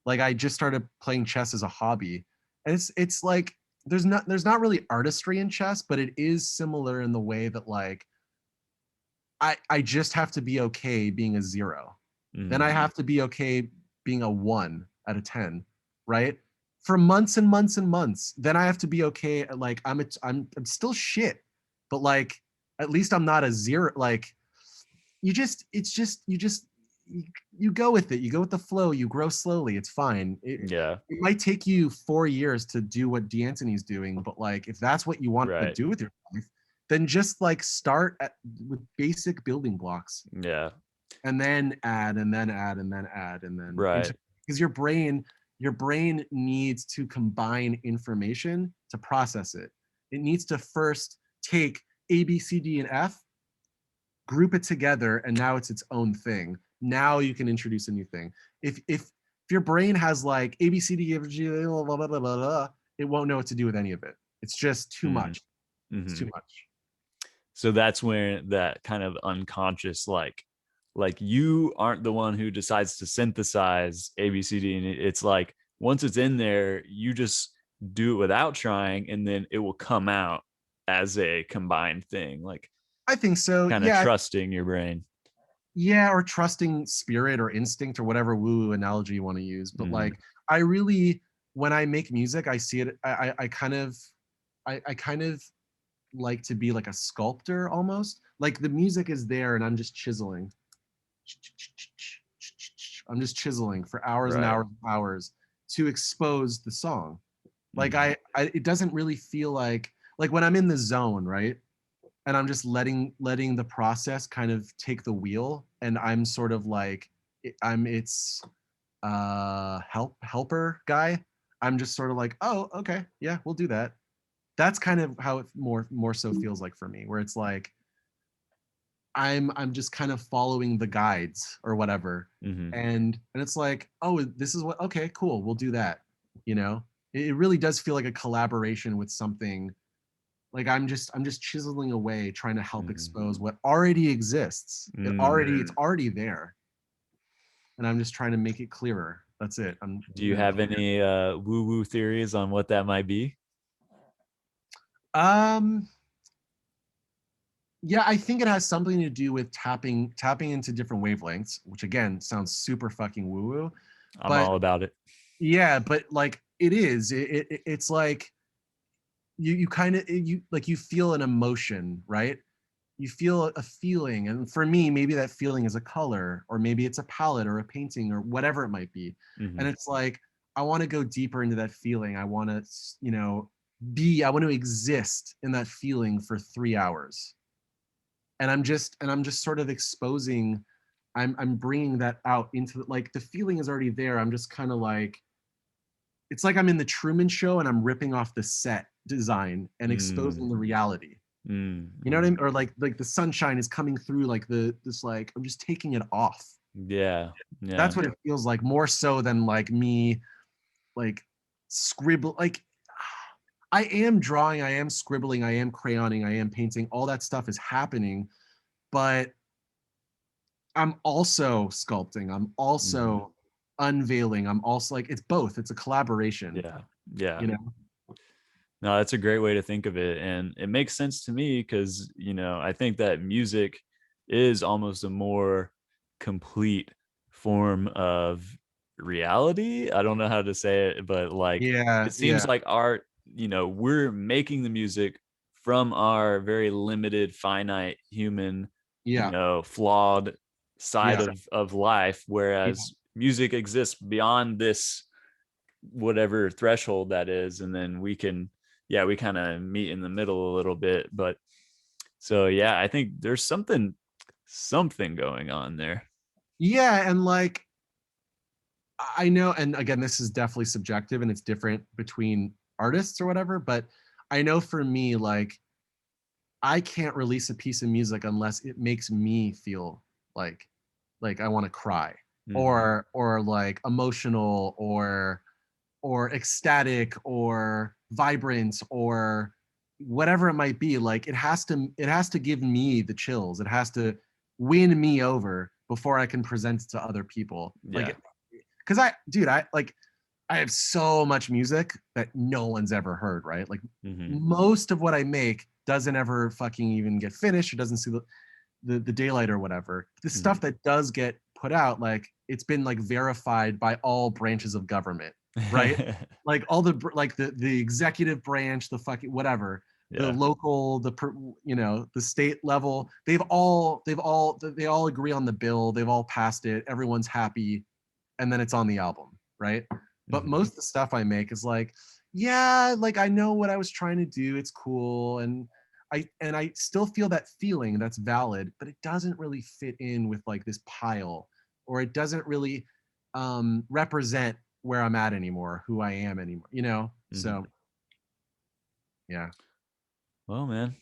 Like, I just started playing chess as a hobby, and it's like there's not really artistry in chess, but it is similar in the way that, like, I just have to be okay being a zero. Then I have to be okay being a 1 out of 10, right? For months and months and months. Then I have to be okay at, like, I'm still shit, but, like, at least I'm not a zero. Like, you go with it. You go with the flow. You grow slowly. It's fine. Yeah. It might take you 4 years to do what D'Antoni's doing, but, like, if that's what you want to Right. do with your life, then just, like, start with basic building blocks, Yeah. and then add, and then add, and then add, and then Right. because your brain needs to combine information to process it. It needs to first take A, B, C, D, and F, group it together, and now it's its own thing. Now you can introduce a new thing. If your brain has, like, A, B, C, D, F, G, blah, blah, blah, blah, blah, it won't know what to do with any of it. It's just too much. It's Mm-hmm. too much. So that's where that kind of unconscious, like you aren't the one who decides to synthesize ABCD, and it's like once it's in there, you just do it without trying, and then it will come out as a combined thing, like I think so. kind of Yeah. trusting your brain. Yeah, or trusting spirit or instinct or whatever woo-woo analogy you want to use. But, Mm-hmm. like, I really, when I make music, I see it. I kind of, I kind of like to be like a sculptor almost. Like, the music is there, and I'm just chiseling. I'm just chiseling for hours and Right. hours and hours to expose the song. Like, Mm-hmm. it doesn't really feel like when I'm in the zone, right? And I'm just letting the process kind of take the wheel, and I'm sort of like, I'm its helper guy. I'm just sort of like, oh, okay, yeah, we'll do that. That's kind of how it more so feels like for me, where it's like I'm just kind of following the guides or whatever. Mm-hmm. And it's like, oh, this is what, okay, cool, we'll do that. You know, it really does feel like a collaboration with something. Like, I'm just chiseling away, trying to help Mm-hmm. expose what already exists. It's already there, and I'm just trying to make it clearer. That's it. I'm Do you have any woo woo theories on what that might be? um yeah, I think it has something to do with tapping into different wavelengths, which again sounds super fucking woo woo. I'm But all about it. yeah, but, like, it's like you kind of, you like, you feel an emotion, right? You feel a feeling, and for me, maybe that feeling is a color, or maybe it's a palette or a painting or whatever it might be. Mm-hmm. And it's like, I want to go deeper into that feeling. I want to, I want to exist in that feeling for 3 hours. And I'm just sort of exposing, I'm bringing that out into, like, the feeling is already there. I'm just kind of like, it's like I'm in the Truman Show, and I'm ripping off the set design and exposing the reality. You know what I mean? Or like the sunshine is coming through, like, this, like, I'm just taking it off. Yeah. Yeah. That's what it feels like, more so than, like, me, like, scribble, like, I am drawing, I am scribbling, I am crayoning, I am painting. All that stuff is happening, but I'm also sculpting. I'm Mm-hmm. also unveiling. I'm also, like, it's both. It's a collaboration, Yeah. Yeah. you know? No, that's a great way to think of it. And it makes sense to me because, I think that music is almost a more complete form of reality. I don't know how to say it, but like Yeah, it seems yeah, like art, we're making the music from our very limited, finite human, yeah, flawed side yeah, of life, yeah. whereas music exists beyond this whatever threshold that is, and then we kind of meet in the middle a little bit. But so yeah, I think there's something going on there. Yeah, and, like, I know, and again, this is definitely subjective, and it's different between artists or whatever, but I know for me, like, I can't release a piece of music unless it makes me feel like I want to cry. Mm-hmm. or like emotional or ecstatic or vibrant or whatever it might be. Like it has to give me the chills. It has to win me over before I can present it to other people. Yeah. Like because I have so much music that no one's ever heard, right? Like Mm-hmm. most of what I make doesn't ever fucking even get finished or doesn't see the daylight or whatever. The stuff that does get put out, like it's been like verified by all branches of government, right? Mm-hmm. Like all the executive branch, the fucking whatever, the Yeah. local, the state level. They all agree on the bill. They've all passed it. Everyone's happy, and then it's on the album, right? But Mm-hmm. most of the stuff I make is like, yeah, like I know what I was trying to do. It's cool, and I still feel that feeling that's valid, but it doesn't really fit in with like this pile, or it doesn't really represent where I'm at anymore, who I am anymore. Mm-hmm. So yeah, Well, man,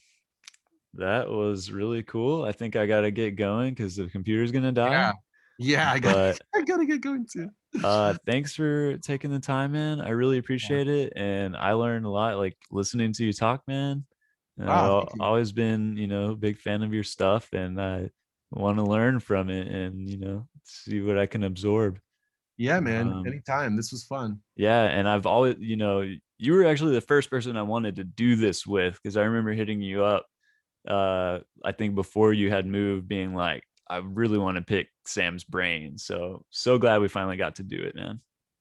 that was really cool. I think I gotta get going because the computer's gonna die. yeah, yeah. I got But I gotta get going too. thanks for taking the time, man. I really Yeah. appreciate it, and I learned a lot, like listening to you talk, man. And I've Ah, thank you. always been, a big fan of your stuff, and I want to learn from it, and see what I can absorb. Yeah, man. Um, Anytime. This was fun. yeah, and I've always, you were actually the first person I wanted to do this with because I remember hitting you up. I think before you had moved, being like, I really want to pick Sam's brain. So glad we finally got to do it, man.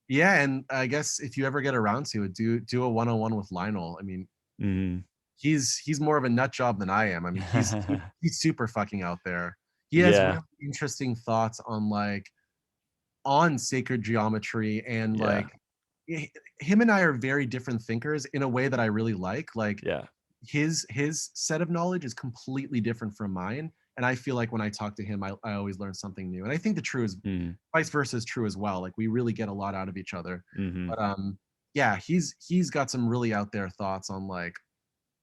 Yeah, and I guess if you ever get around to it, do a one-on-one with Lionel. I mean, Mm. he's more of a nut job than I am. I mean, he's super fucking out there. He has Yeah, really interesting thoughts on sacred geometry and yeah, like him and I are very different thinkers in a way that I really like. Like yeah. his set of knowledge is completely different from mine, and I feel like when I talk to him, I always learn something new. And I think the true is Mm, vice versa is true as well. Like we really get a lot out of each other. hmm. But yeah, he's got some really out there thoughts on like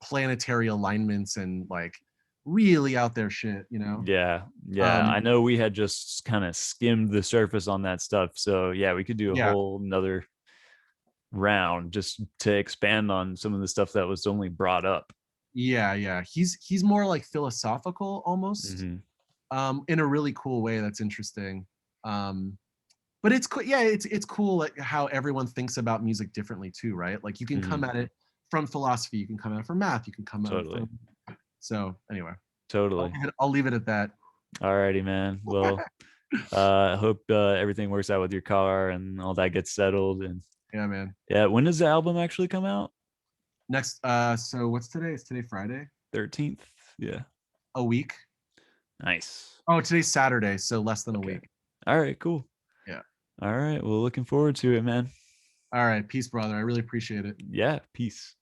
planetary alignments and like really out there shit. Yeah, yeah. I Um, know we had just kind of skimmed the surface on that stuff. So yeah, we could do a yeah, whole another round just to expand on some of the stuff that was only brought up. yeah. He's more like philosophical almost, Hmm. in a really cool way that's interesting. Um, but it's cool. Yeah, it's cool like how everyone thinks about music differently too, right? Like you can come Hmm. at it from philosophy, you can come at it from math, you can come at it Totally, from. So anyway, totally. I'll leave it at that. Alrighty, man. Well, I hope everything works out with your car and all that gets settled. And Yeah, man. yeah, when does the album actually come out? Next, so what's today? Is today Friday? 13th. Yeah. A week? Nice. Oh, today's Saturday, so less than a Okay. week. All right, cool. Yeah. All right. Well, looking forward to it, man. All right. Peace, brother. I really appreciate it. Yeah, peace.